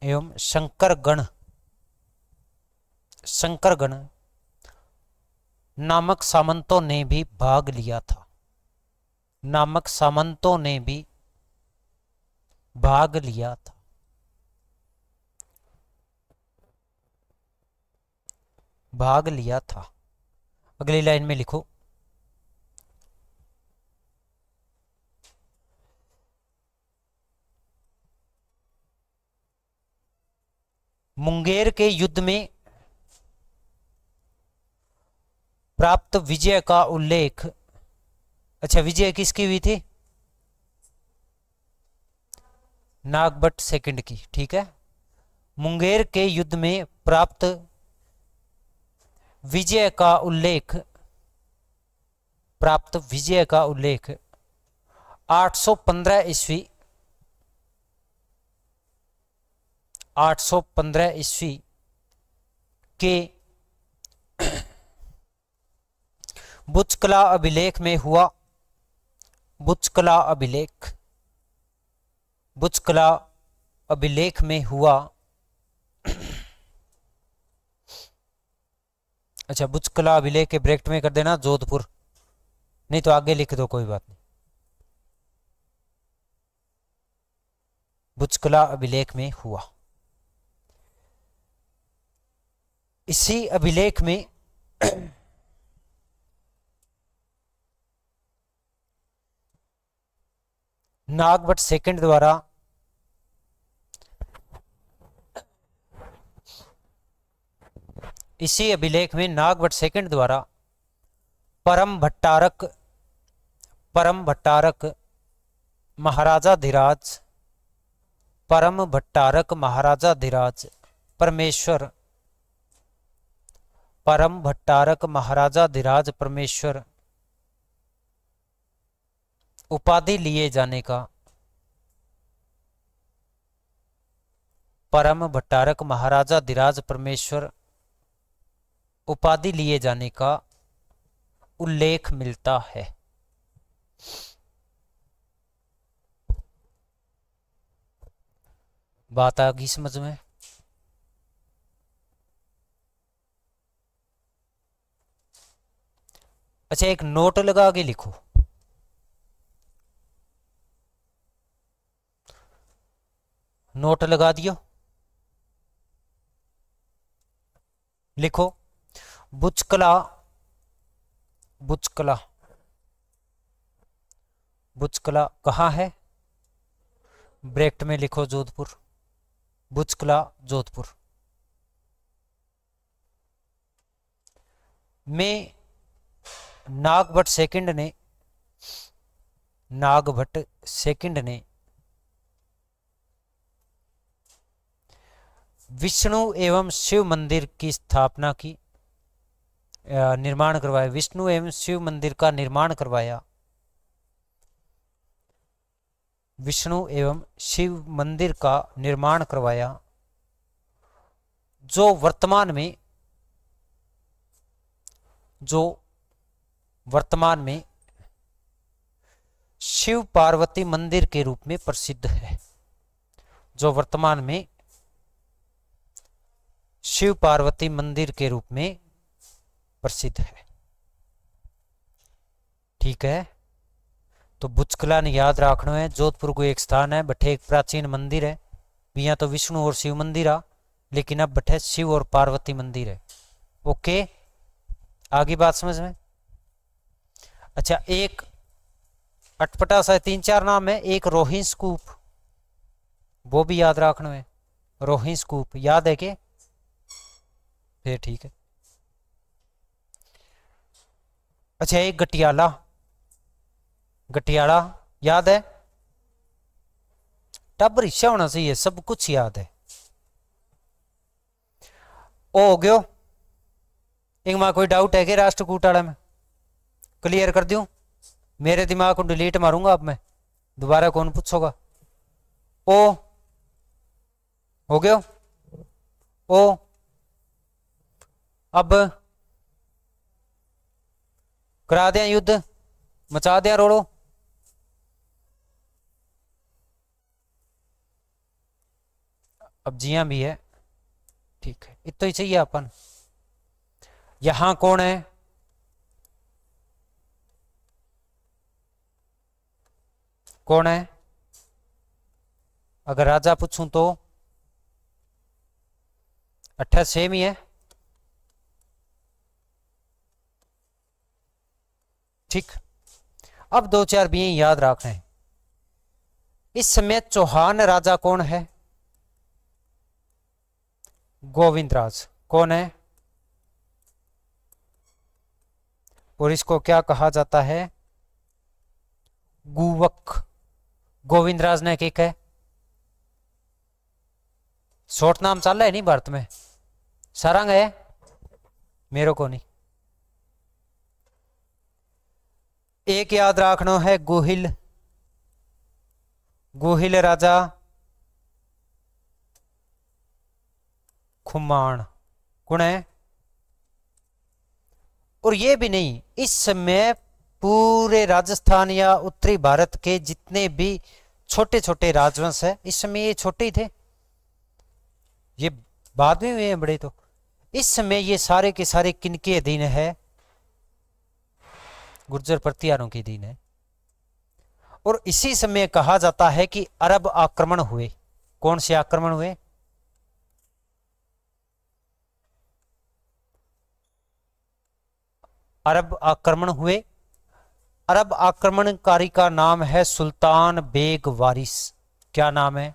एवं शंकरगण, नामक सामंतों ने भी भाग लिया था। भाग लिया था। अगली लाइन में लिखो, मुंगेर के युद्ध में प्राप्त विजय का उल्लेख। अच्छा, विजय किसकी हुई थी? नागभट्ट सेकंड की। ठीक है, मुंगेर के युद्ध में प्राप्त विजय का उल्लेख, प्राप्त विजय का उल्लेख 815 ईस्वी, 815 ईस्वी के बुचकला अभिलेख में हुआ। बुचकला अभिलेख, बुचकला अभिलेख में हुआ। अच्छा, बुचकला अभिलेख के ब्रैकेट में कर देना जोधपुर, नहीं तो आगे लिख दो, कोई बात नहीं। बुचकला अभिलेख में हुआ। इसी अभिलेख में नागभट्ट सेकंड द्वारा इसी अभिलेख में नागभट्ट सेकंड द्वारा परम भट्टारक, परम भट्टारक महाराजाधिराज, परम भट्टारक महाराजाधिराज परमेश्वर, परम भट्टारक महाराजाधिराज परमेश्वर उपाधि लिए जाने का, परम भट्टारक महाराजाधिराज परमेश्वर उपाधि लिए जाने का उल्लेख मिलता है। बात आ गई समझ में? अच्छा, एक नोट लगा के लिखो, नोट लगा दियो। लिखो बुचकला, बुचकला, बुचकला कहाँ है? ब्रैकेट में लिखो जोधपुर, बुचकला जोधपुर में नागभट्ट सेकंड ने, नागभट्ट सेकंड ने विष्णु एवं शिव मंदिर की स्थापना की, निर्माण करवाया। विष्णु एवं शिव मंदिर का निर्माण करवाया। विष्णु एवं शिव मंदिर का निर्माण करवाया, जो वर्तमान में, जो वर्तमान में शिव पार्वती मंदिर के रूप में प्रसिद्ध है। जो वर्तमान में शिव पार्वती मंदिर के रूप में प्रसिद्ध है। ठीक है, तो बुचकला ने याद रखना है। जोधपुर को एक स्थान है, बठे एक प्राचीन मंदिर है। यहाँ तो विष्णु और शिव मंदिर आ, लेकिन अब बठे शिव और पार्वती मंदिर है। ओके, आगे बात समझ में? अच्छा, एक अटपटा सा 3-4 नाम है। एक रोहिणी स्तूप, वो भी याद रखना है। रोहिणी स्तूप याद है के? फिर ठीक है। अच्छा, एक गटियाला, गटियाला याद है? टब्बर हिस्सा होना चाहिए, सब कुछ याद है। ओ हो गयो। इनमें कोई डाउट है कि राष्ट्रकूट वाले में? क्लियर कर दूं? मेरे दिमाग को डिलीट मारूंगा अब मैं, दोबारा कौन पूछोगा। ओ हो गयो। ओ अब करा दें युद्ध, मचा दें रोड़ो। अब जिया भी है, ठीक है, इतना ही चाहिए अपन। यहां कौन है? कौन है? अगर राजा पूछूं तो 28 सेम ही है। ठीक, अब दो चार भी याद रखना है। इस समय चौहान राजा कौन है? गोविंदराज। कौन है? और इसको क्या कहा जाता है? गुवक। गोविंदराज ने एक है शॉर्ट नाम चल रहा है नहीं भारत में, सारंग है मेरे को नहीं। एक याद रखना है गोहिल। गोहिल राजा खुमान। कौन है? और ये भी नहीं, इस समय पूरे राजस्थान या उत्तरी भारत के जितने भी छोटे छोटे राजवंश है, इस समय ये छोटे ही थे, ये बाद में हुए हैं बड़े। तो इस समय ये सारे के सारे किनके अधीन है? गुर्जर प्रतिहारों के अधीन है। और इसी समय कहा जाता है कि अरब आक्रमण हुए। कौन से आक्रमण हुए? अरब आक्रमण हुए। अरब आक्रमणकारी का नाम है सुल्तान बेग वारिस। क्या नाम है?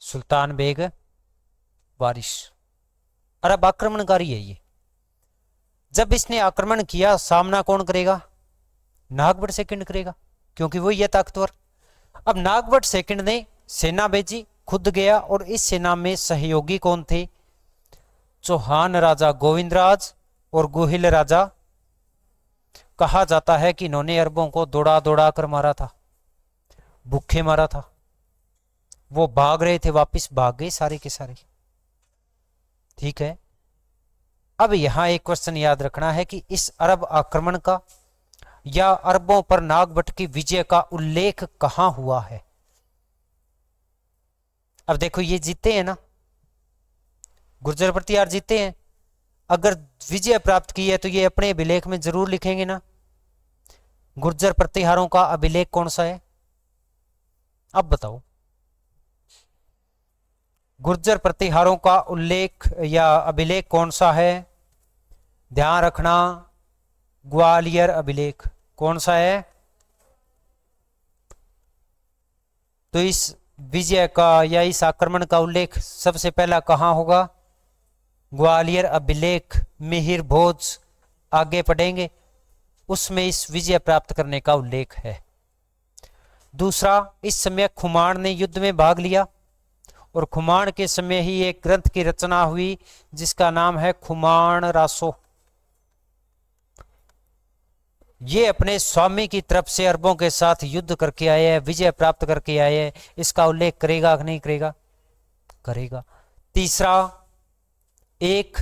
सुल्तान बेग वारिस अरब आक्रमणकारी है ये। जब इसने आक्रमण किया, सामना कौन करेगा? नागभट्ट सेकंड करेगा, क्योंकि वो ये ताकतवर। अब नागभट्ट सेकंड ने सेना भेजी, खुद गया, और इस सेना में सहयोगी कौन थे? चौहान राजा गोविंदराज और गोहिल राजा। कहा जाता है कि इन्होंने अरबों को दौड़ा दौड़ा कर मारा था, भूखे मारा था। वो भाग रहे थे, वापस भाग गए सारे के सारे। ठीक है, अब यहां एक क्वेश्चन याद रखना है कि इस अरब आक्रमण का या अरबों पर नागभट्ट की विजय का उल्लेख कहां हुआ है? अब देखो, ये जीते हैं ना, गुर्जर प्रतिहार जीते हैं। अगर विजय प्राप्त की है तो ये अपने अभिलेख में जरूर लिखेंगे ना। गुर्जर प्रतिहारों का अभिलेख कौन सा है? अब बताओ, गुर्जर प्रतिहारों का उल्लेख या अभिलेख कौन सा है? ध्यान रखना, ग्वालियर अभिलेख। कौन सा है? तो इस विजय का या इस आक्रमण का उल्लेख सबसे पहला कहां होगा? ग्वालियर अभिलेख, मिहिर भोज, आगे पढ़ेंगे, उसमें इस विजय प्राप्त करने का उल्लेख है। दूसरा, इस समय खुमान ने युद्ध में भाग लिया, और खुमान के समय ही एक ग्रंथ की रचना हुई जिसका नाम है खुमान रासो। ये अपने स्वामी की तरफ से अरबों के साथ युद्ध करके आए हैं, विजय प्राप्त करके आए हैं। इसका उल्लेख करेगा कि नहीं करेगा? करेगा। तीसरा, एक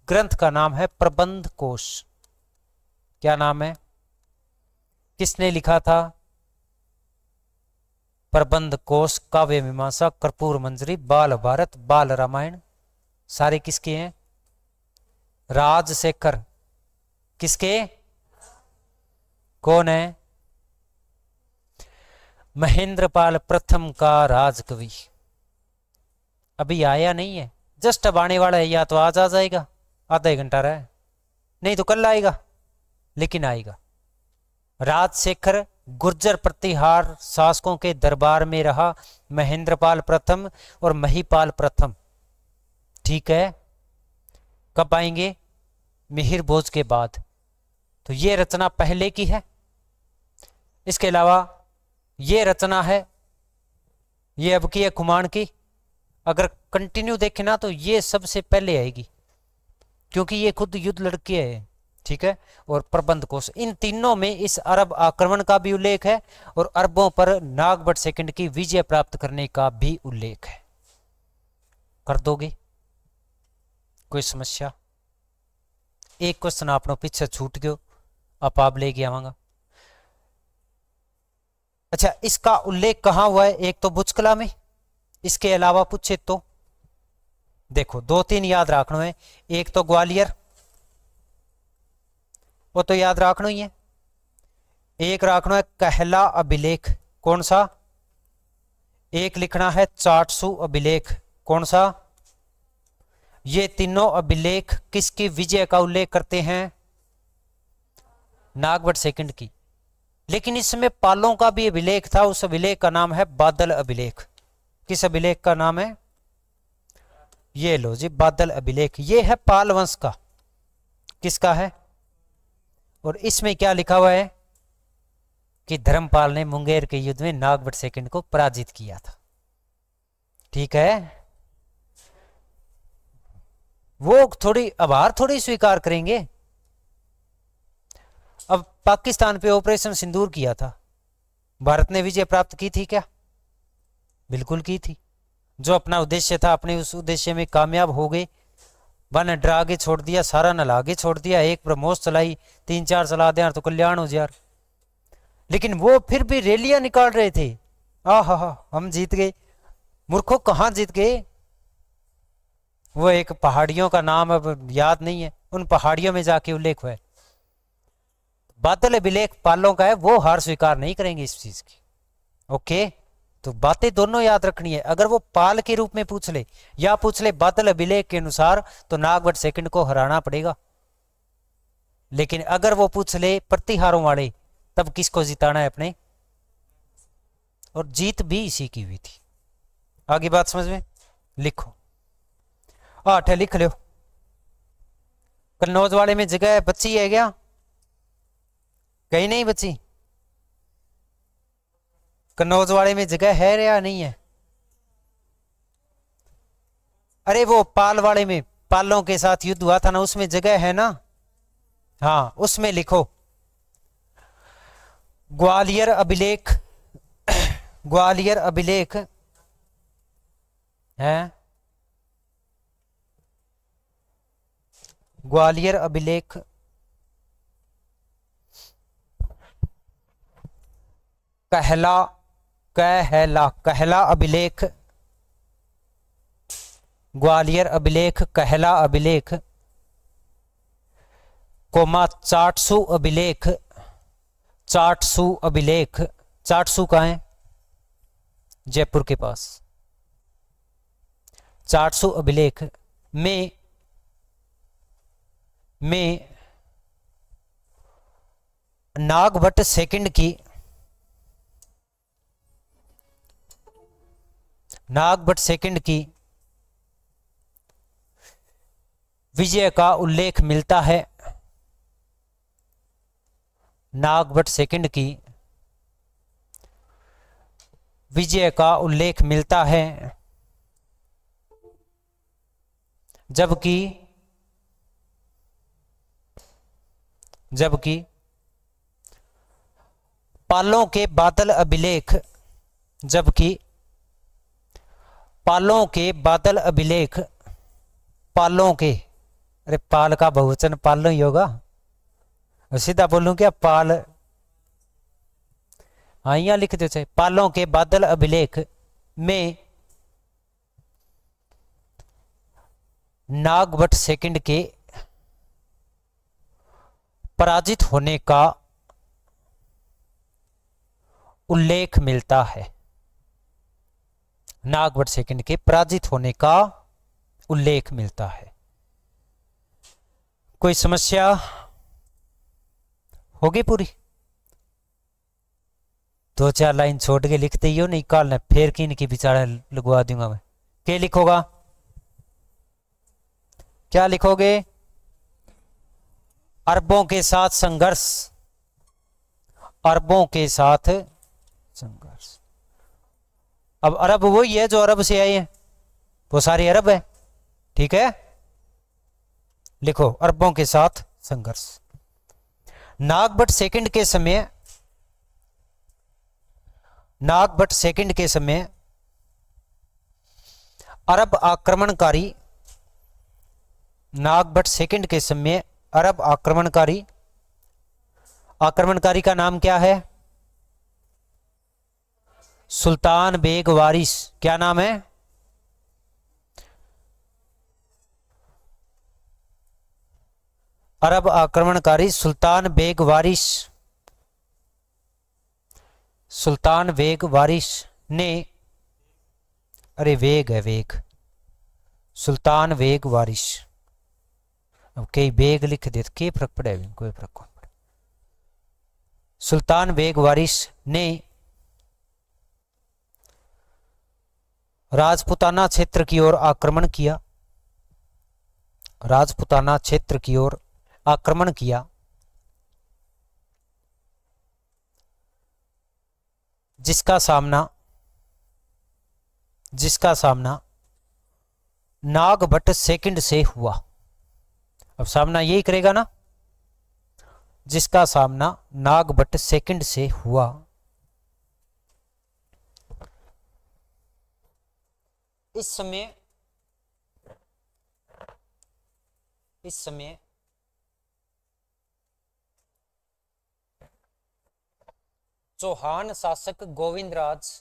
ग्रंथ का नाम है प्रबंध कोश। क्या नाम है? किसने लिखा था? प्रबंध कोश, काव्य मीमांसा, कर्पूर मंजरी, बाल भारत, बाल रामायण, सारे किसके हैं? राजशेखर। किसके? कौन है? महेंद्रपाल प्रथम का राजकवि। अभी आया नहीं है, जस्ट अब आने वाला है, या तो आज आ जाएगा, आधा एक घंटा रहा है, नहीं तो कल आएगा, लेकिन आएगा। राजशेखर गुर्जर प्रतिहार शासकों के दरबार में रहा, महेंद्रपाल प्रथम और महिपाल प्रथम। ठीक है, कब आएंगे? मिहिर भोज के बाद। तो ये रचना पहले की है। इसके अलावा ये रचना है, ये अब की है खुमान की। अगर कंटिन्यू देखें ना तो ये सबसे पहले आएगी, क्योंकि ये खुद युद्ध लड़के है। ठीक है, और प्रबंध कोश, इन तीनों में इस अरब आक्रमण का भी उल्लेख है और अरबों पर नागभट्ट सेकंड की विजय प्राप्त करने का भी उल्लेख है। कर दोगे? कोई समस्या? एक क्वेश्चन आपने पीछे छूट गयो, आप लेके आवांगा। अच्छा, इसका उल्लेख कहाँ हुआ है? एक तो बुचकला में, इसके अलावा पूछे तो देखो दो तीन याद रखना है। एक तो ग्वालियर, वो तो याद रखना ही है। एक रखना है कहला अभिलेख, कौन सा? एक लिखना है चाटसू अभिलेख, कौन सा? ये तीनों अभिलेख किसकी विजय का उल्लेख करते हैं? नागभट्ट सेकंड की। लेकिन इसमें पालों का भी अभिलेख था, उस अभिलेख का नाम है बादल अभिलेख। किस अभिलेख का नाम है? ये लो जी, बादल अभिलेख। ये है पाल वंश का। किसका है? और इसमें क्या लिखा हुआ है कि धर्मपाल ने मुंगेर के युद्ध में नागभट्ट सेकंड को पराजित किया था। ठीक है, वो थोड़ी आभार थोड़ी स्वीकार करेंगे। अब पाकिस्तान पे ऑपरेशन सिंदूर किया था, भारत ने विजय प्राप्त की थी क्या? बिल्कुल की थी। जो अपना उद्देश्य था, अपने उस उद्देश्य में कामयाब हो गए। वन डरा के छोड़ दिया, सारा नला के छोड़ दिया। एक ब्रह्मोस चलाई, 3-4 चला दे तो कल्याण हो जाए। लेकिन वो फिर भी रैलियां निकाल रहे थे, आहा हम जीत गए। मूर्खों, कहाँ जीत गए? वो एक पहाड़ियों का नाम अब याद नहीं है, उन पहाड़ियों में जाके उल्लेख हुआ है। बादल अभिलेख पालों का है, वो हार स्वीकार नहीं करेंगे इस चीज की। ओके, तो बातें दोनों याद रखनी है। अगर वो पाल के रूप में पूछ ले या पूछ ले बादल अभिलेख के अनुसार, तो नागभट्ट सेकंड को हराना पड़ेगा। लेकिन अगर वो पूछ ले प्रतिहारों वाले, तब किसको जिताना है अपने? और जीत भी इसी की हुई थी। आगे बात समझ में? लिखो 8 है, लिख लो। कन्नौज वाले में जगह बची है क्या? कहीं नहीं बची? कन्नौज वाले में जगह है या नहीं है? अरे वो पाल वाले में, पालों के साथ युद्ध हुआ था ना, उसमें जगह है ना? हाँ, उसमें लिखो ग्वालियर अभिलेख। ग्वालियर अभिलेख है, ग्वालियर अभिलेख कहला अभिलेख, ग्वालियर अभिलेख, कहला अभिलेख, कोमा चाटसू अभिलेख। चाटसू अभिलेख, चाटसू कहाँ है? जयपुर के पास। चाटसू अभिलेख में नागभट्ट सेकंड की, नागभट्ट सेकंड की विजय का उल्लेख मिलता है। नागभट्ट सेकंड की विजय का उल्लेख मिलता है, जबकि पालों के बादल अभिलेख, जबकि पालों के बादल अभिलेख, पालों के, अरे पाल का बहुवचन पालो ही होगा, सीधा बोलूं क्या? पाल, हाँ यहां लिख दो चाहे। पालों के बादल अभिलेख में नागभट्ट सेकंड के पराजित होने का उल्लेख मिलता है। नागभट्ट सेकंड के पराजित होने का उल्लेख मिलता है। कोई समस्या होगी पूरी? 2-4 लाइन छोड़ के लिखते ही हो, नहीं काल फेर की इनकी बिचारा लगवा दूंगा मैं। क्या लिखोगा? क्या लिखोगे? अरबों के साथ संघर्ष, अरबों के साथ संघर्ष। अब अरब वही है जो अरब से आए हैं, वो सारे अरब है। ठीक है, लिखो अरबों के साथ संघर्ष। नागभट्ट सेकंड के समय, नागभट्ट सेकंड के समय अरब आक्रमणकारी, नागभट्ट सेकंड के समय अरब आक्रमणकारी, आक्रमणकारी का नाम क्या है? सुल्तान बेग वारिस, क्या नाम है? अरब आक्रमणकारी सुल्तान बेग वारिस, सुल्तान बेग वारिस ने, अरे वेग है वेग, सुल्तान बेग वारिस, अब कई बेग लिख दे तो क्या फर्क पड़ेगा, कोई फर्क नहीं पड़े। सुल्तान बेग वारिस ने राजपुताना क्षेत्र की ओर आक्रमण किया, राजपुताना क्षेत्र की ओर आक्रमण किया, जिसका सामना नागभट्ट सेकंड से हुआ। अब सामना यही करेगा ना, जिसका सामना नागभट्ट सेकंड से हुआ। इस समय चौहान शासक गोविंदराज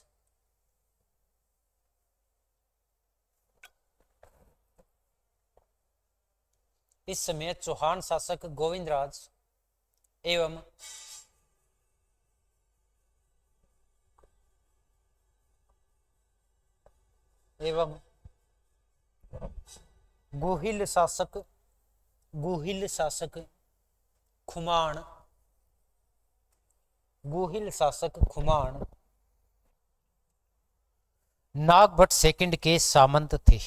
एवं गुहिल शासक खुमान नागभट्ट सेकंड के सामंत थे,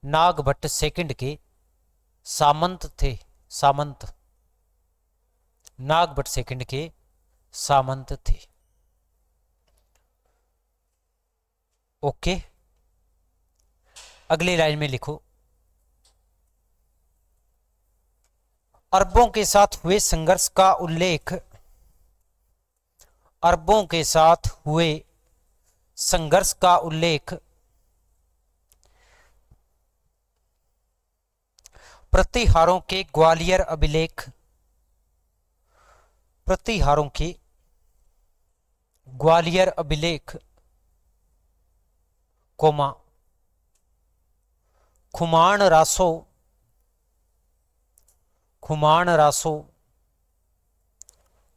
नागभट्ट सेकंड के सामंत थे, नागभट्ट सेकंड के सामंत थे। ओके, अगली लाइन में लिखो, अरबों के साथ हुए संघर्ष का उल्लेख, अरबों के साथ हुए संघर्ष का उल्लेख प्रतिहारों के ग्वालियर अभिलेख, प्रतिहारों के ग्वालियर अभिलेख, कोमा खुमान रासो,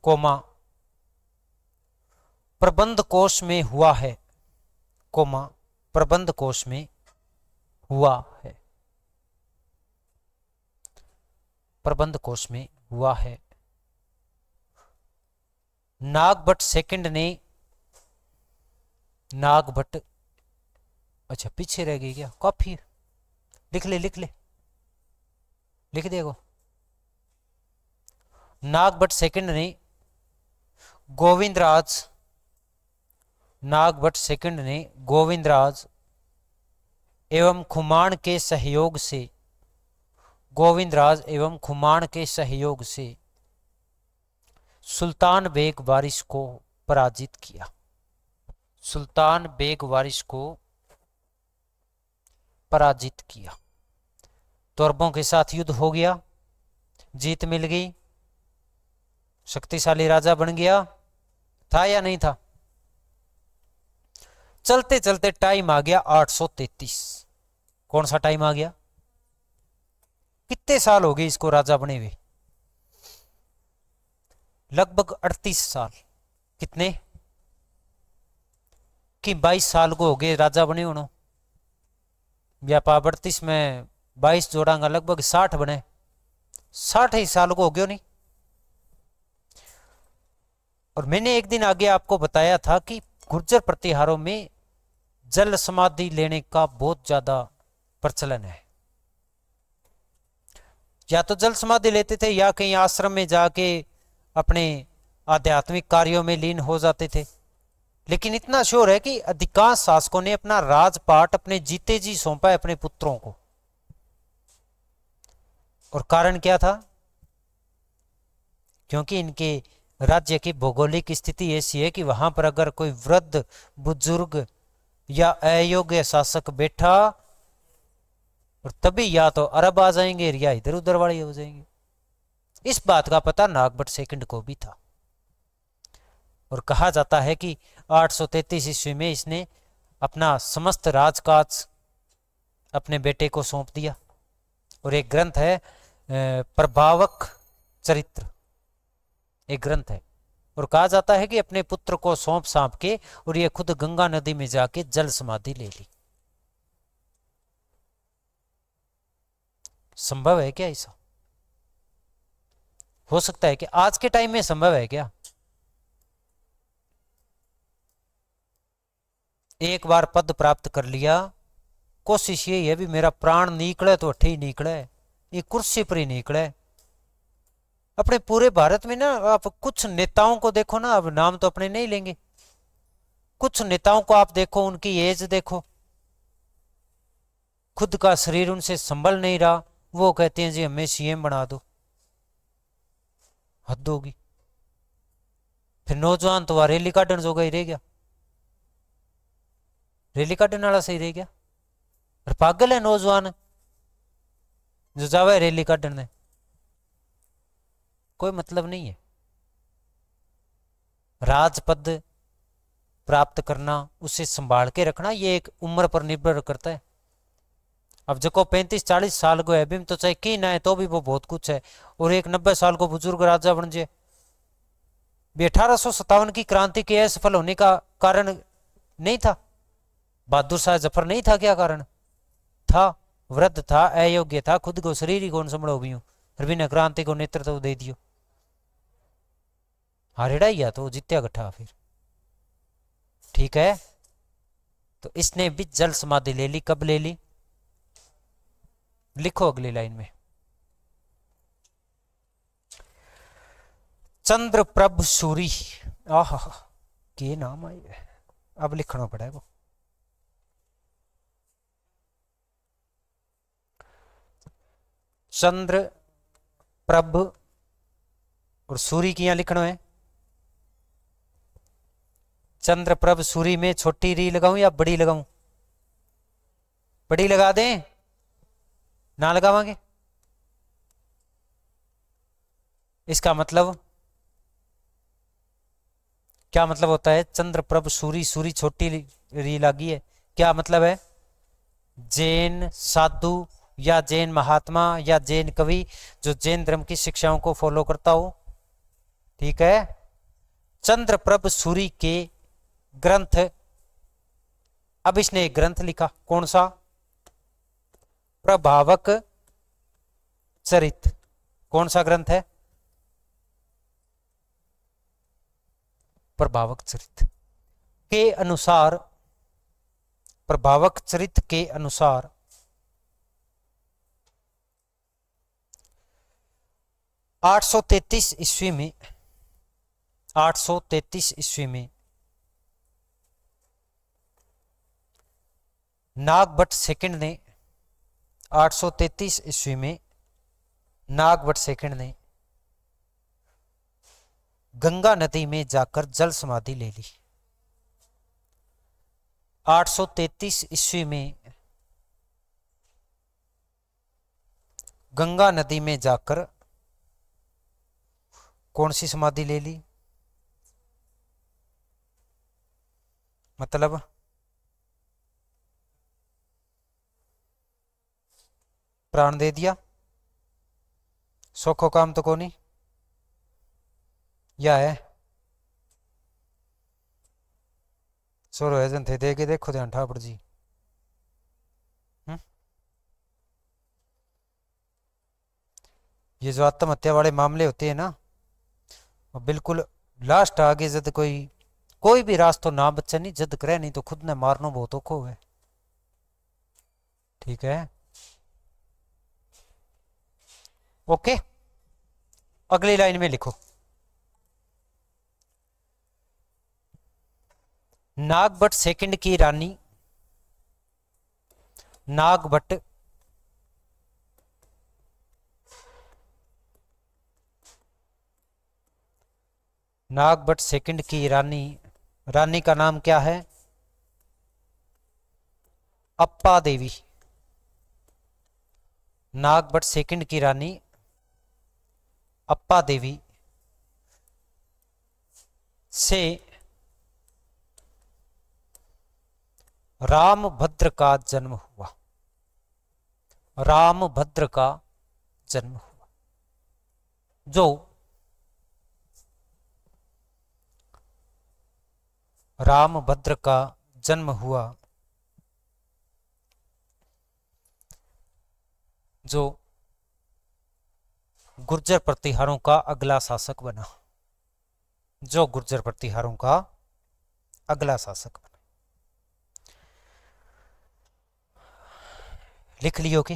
कोमा प्रबंध कोश में हुआ है, कोमा प्रबंध कोश में हुआ है, प्रबंध कोश में हुआ है। नागभट्ट सेकंड ने, नागभट्ट, अच्छा पीछे रह गई क्या, कॉपी लिख ले लिख देगो। नागभट्ट सेकंड ने गोविंदराज एवं खुमान के सहयोग से सुल्तान बेग वारिस को पराजित किया, सुल्तान बेग वारिस को पराजित किया। तो अरबों के साथ युद्ध हो गया, जीत मिल गई, शक्तिशाली राजा बन गया, था या नहीं था? चलते चलते टाइम आ गया 833। कौन सा टाइम आ गया? कितने साल हो गए इसको राजा बने हुए? लगभग 38 साल। कितने कि 22 साल को हो गए राजा बने होनो, या 38 में 22 जोड़ांगा लगभग 60 बने, 60 ही साल को हो गया नहीं। और मैंने एक दिन आगे आपको बताया था कि गुर्जर प्रतिहारों में जल समाधि लेने का बहुत ज्यादा प्रचलन है। या तो जल समाधि लेते थे या कहीं आश्रम में जाके अपने आध्यात्मिक कार्यों में लीन हो जाते थे। लेकिन इतना श्योर है कि अधिकांश शासकों ने अपना राजपाट अपने जीते जी सौंपा है अपने पुत्रों को। और कारण क्या था? क्योंकि इनके राज्य की भौगोलिक स्थिति ऐसी है कि वहां पर अगर कोई वृद्ध बुजुर्ग या अयोग्य शासक बैठा और तभी या तो अरब आ जाएंगे या इधर उधर वाले हो जाएंगे। इस बात का पता नागभट्ट सेकंड को भी था। और कहा जाता है कि 833 ईस्वी में इसने अपना समस्त राजकाज अपने बेटे को सौंप दिया। और एक ग्रंथ है प्रभावक चरित्र, एक ग्रंथ है। और कहा जाता है कि अपने पुत्र को सौंप सांप के और ये खुद गंगा नदी में जाके जल समाधि ले ली। संभव है क्या ऐसा? हो सकता है कि आज के टाइम में संभव है क्या? एक बार पद प्राप्त कर लिया, कोशिश यही है भी मेरा प्राण निकले तो अठी निकले, ये कुर्सी पर ही निकले। अपने पूरे भारत में ना आप कुछ नेताओं को देखो ना, अब नाम तो अपने नहीं लेंगे, कुछ नेताओं को आप देखो, उनकी एज देखो, खुद का शरीर उनसे संभल नहीं रहा, वो कहते हैं जी हमें सीएम बना दो। हद होगी। फिर नौजवान तो वह रैली काटन जो गई रह गया, रैली काटने वाला सही रह गया। और पागल है नौजवान जो जावे रैली काटने, कोई मतलब नहीं है। राजपद प्राप्त करना, उसे संभाल के रखना, ये एक उम्र पर निर्भर करता है। अब जो 35-40 साल को है, तो चाहे की ना है तो भी वो बहुत कुछ है। और एक 90 साल को बुजुर्ग राजा बन जाए। 1857 की क्रांति के असफल होने का कारण नहीं था बहादुर शाह जफर, नहीं था क्या कारण था? वृद्ध था, अयोग्य था, खुद को शरीर ही कौन संभलो भी हूं, फिर भी क्रांति को नेतृत्व दे दियो। हारेड़ा ही तो जीत्या गठा फिर, ठीक है। तो इसने भी जल समाधि ले ली। कब ले ली? लिखो अगली लाइन में, चंद्रप्रभ सूरी। आहा के नाम आई है, अब लिखना पड़ेगा। चंद्र प्रभ और सूरी की यहां लिखना है। चंद्रप्रभ सूरी में छोटी री लगाऊं या बड़ी लगाऊं? बड़ी लगा दें, ना लगावांगे? इसका मतलब क्या मतलब होता है? चंद्रप्रभ सूरी, सूरी छोटी री लगी है, क्या मतलब है? जैन साधु या जैन महात्मा या जैन कवि जो जैन धर्म की शिक्षाओं को फॉलो करता हो, ठीक है। चंद्रप्रभ सूरी के ग्रंथ, अब इसने एक ग्रंथ लिखा, कौन सा? प्रभावक चरित्र। कौन सा ग्रंथ है? प्रभावक चरित्र के अनुसार, प्रभावक चरित्र के अनुसार 833 ईस्वी में, 833 ईस्वी में नागभट्ट सेकंड ने, 833 ईस्वी में नागभट्ट सेकंड ने गंगा नदी में जाकर जल समाधि ले ली। 833 ईस्वी में गंगा नदी में जाकर कौन सी समाधि ले ली? मतलब प्राण दे दिया, सौखो काम तो को नहीं, या है सोरो है थे दे के देखो ध्यान ठाकुर जी। ये जो आत्महत्या वाले मामले होते हैं ना, बिल्कुल लास्ट आगे जद कोई भी रास्ता ना बच्चा नहीं, जद करे नहीं तो खुद ने मारना बहुत औखो है, ठीक है। ओके, अगली लाइन में लिखो, नागभट्ट सेकंड की रानी, नागभट्ट नागभट्ट सेकंड की रानी, रानी का नाम क्या है? अप्पा देवी। नागभट्ट सेकंड की रानी अप्पा देवी से रामभद्र का जन्म हुआ। रामभद्र का जन्म हुआ। जो रामभद्र का जन्म हुआ, जो गुर्जर प्रतिहारों का अगला शासक बना। जो गुर्जर प्रतिहारों का अगला शासक बना। लिख लियो कि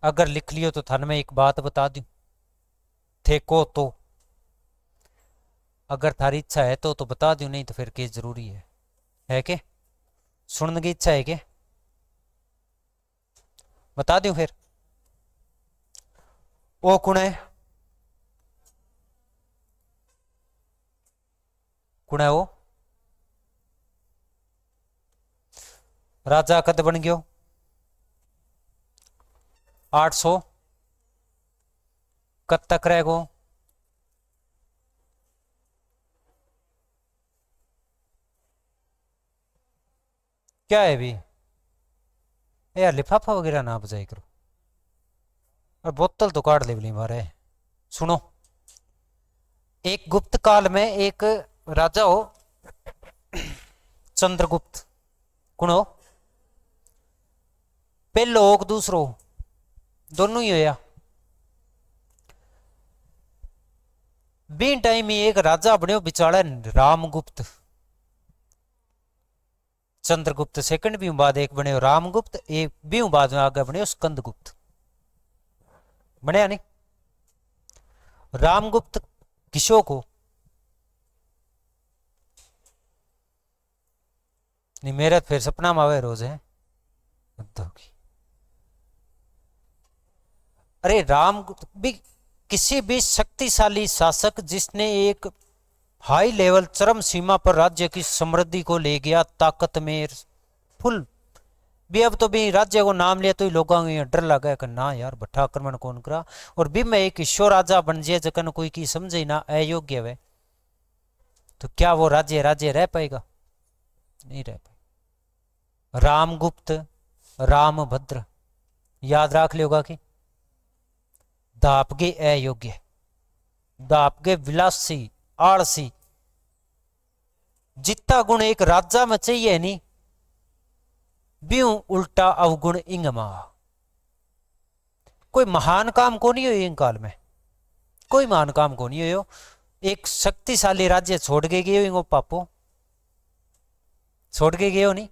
अगर लिख लियो तो थाने में एक बात बता दूं, थे को तो अगर थारी इच्छा है तो बता दूं, नहीं तो फिर क्या जरूरी है के सुनने की इच्छा है के बता दूं फिर। ओ कौन है? कौन है वो? राजा कद बन गयो? 800 कद तक रहेगो? क्या है भी यार, लिफाफा वगैरह ना बजाई करो और बोतल तो काट ले बली मारे। सुनो, एक गुप्त काल में एक राजा हो, चंद्रगुप्त। कौन हो? पहलो हो दूसरो? दोनों ही होया। बी टाइम ही एक राजा बने बिचाड़ा रामगुप्त। चंद्रगुप्त सेकंड भी बाद एक बने रामगुप्त, एक भी बाद में आगे बने स्कंदगुप्त। बने नहीं? रामगुप्त किशो को नहीं, मेरा फिर सपना में आवे रोज है। अरे रामगुप्त भी किसी भी शक्तिशाली शासक जिसने एक हाई लेवल चरम सीमा पर राज्य की समृद्धि को ले गया, ताकत में फुल भी। अब तो भी राज्य को नाम लिया तो ही लोगों को डर लगा कि ना यार भट्टा आक्रमण कौन करा, और भी मैं एक ईश्वर राजा बन जाए जकन कोई की समझे ना अयोग्य वे, तो क्या वो राज्य राज्य रह पाएगा? नहीं रह पाएगा। रामगुप्त, रामभद्र याद रख लियोगा कि दापगे अयोग्य, दापगे विलासी, आलसी, जितना गुण एक राजा में चाहिए नहीं, ब्यू उल्टा अवगुण इंगमा। कोई महान काम को नहीं हो इन काल में, कोई महान काम को नहीं हो। एक शक्तिशाली राज्य छोड़ के गए हो पापो, छोड़ के गए हो नहीं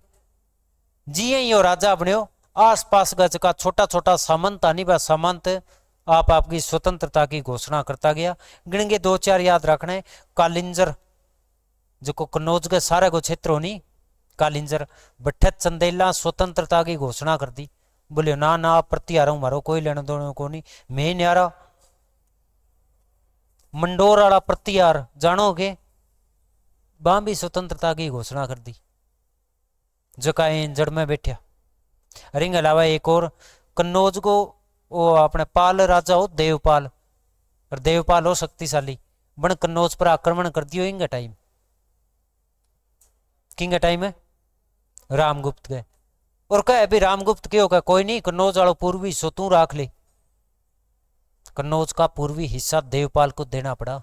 जी ही हो राजा बने हो। आस पास गज का छोटा छोटा सामंत आनी बा सामंत आप आपकी स्वतंत्रता की घोषणा करता गया। गिणगे दो चार याद रखना। कालिंजर जो कन्नौज के सारे को क्षेत्र होनी, कालिंजर बठत चंदेला स्वतंत्रता की घोषणा कर दी। बोले ना ना प्रतिहार मारो कोई लेना देना को नहीं, मैं न्यारा मंडोर वाला प्रतिहार जानोगे, वहां भी स्वतंत्रता की घोषणा कर दी। जका जड़ में बैठा। रिंग अलावा एक और कन्नौज को वो अपने पाल राजा हो देवपाल, और देवपाल हो शक्तिशाली, बन कन्नौज पर आक्रमण कर दियो। इंगा टाइम किंग टाइम है रामगुप्त गए, और कहे अभी रामगुप्त क्यों कहे कोई नहीं, कन्नौज वालों पूर्वी हिस्सा तू राख ले। कन्नौज का पूर्वी हिस्सा देवपाल को देना पड़ा।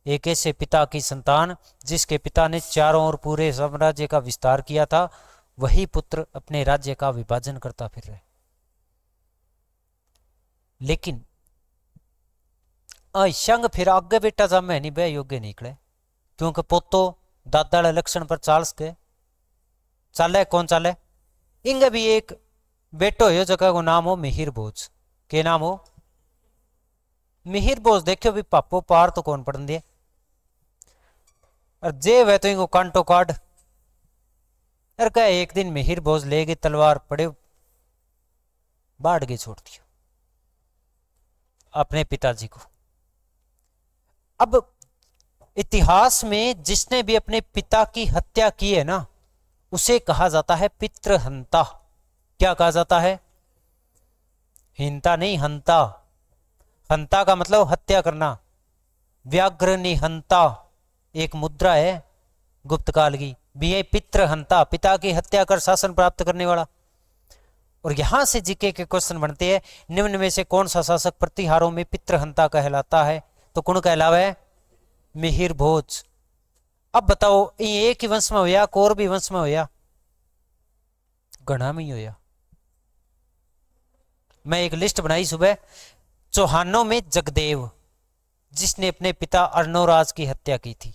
एक ऐसे पिता की संतान जिसके पिता ने चारों ओर पूरे साम्राज्य का विस्तार किया था, वही पुत्र अपने राज्य का विभाजन करता फिर रहे। लेकिन संग फिर आगे बेटा जा मैं नहीं बह योग्य निकले, क्योंकि पोतो दादा लक्षण पर चार्ल्स के चाले कौन चाले। इंगे भी एक बेटो हो जगह को नाम हो मिहिर भोज। के नाम हो? मिहिर भोज। देखो भी पापो पार तो कौन पढ़न दिए, और जे वह तो इनको कांटो काट। अरे कहे एक दिन मिहिर भोज ले गई तलवार, पड़े बाढ़ गई, छोड़ दिया अपने पिताजी को। अब इतिहास में जिसने भी अपने पिता की हत्या की है ना, उसे कहा जाता है पितृहंता। क्या कहा जाता है? हिंता नहीं, हंता। हंता का मतलब हत्या करना। व्याघ्र निहंता एक मुद्रा है गुप्त काल की, बी है पितृहंता, पिता की हत्या कर शासन प्राप्त करने वाला। और यहां से जीके के क्वेश्चन बनते हैं, निम्न में से कौन सा शासक प्रतिहारों में पितृहंता कहलाता है? तो कौन कहलावे? मिहिर भोज। अब बताओ ये एक ही वंश में होया, और भी वंश में होया? गणा में ही होया। मैं एक लिस्ट बनाई सुबह, चौहानों में जगदेव, जिसने अपने पिता अर्णोराज की हत्या की थी।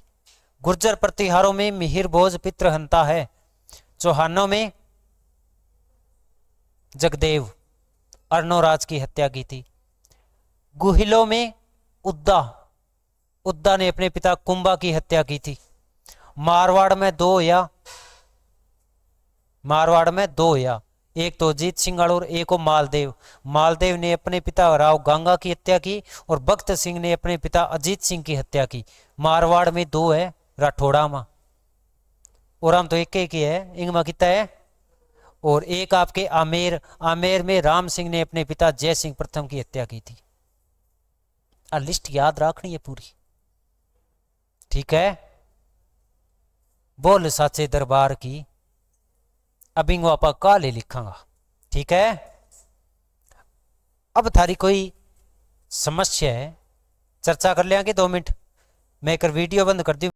गुर्जर प्रतिहारों में मिहिर भोज पितृहंता है। चौहानों में जगदेव, अर्णोराज की हत्या की थी। गुहिलों में उद्दा, उद्दा ने अपने पिता कुंभा की हत्या की थी। मारवाड़ में दो या, मारवाड़ में दो या, एक तो अजीत सिंह और एक को मालदेव। मालदेव ने अपने पिता राव गांगा की हत्या की और भक्त सिंह ने अपने पिता अजीत सिंह की हत्या की। मारवाड़ में दो है, राठौड़ा में, और हम तो एक ही है, इंगमा कितना है? और एक आपके आमेर, आमेर में राम सिंह ने अपने पिता जय सिंह प्रथम की हत्या की थी। आ लिस्ट याद रखनी है पूरी, ठीक है? बोल साचे दरबार की, अभी वो आप काले लिखांगा, ठीक है? अब थारी कोई समस्या है, चर्चा कर लेंगे 2 मिनट, मैं कर वीडियो बंद कर दी।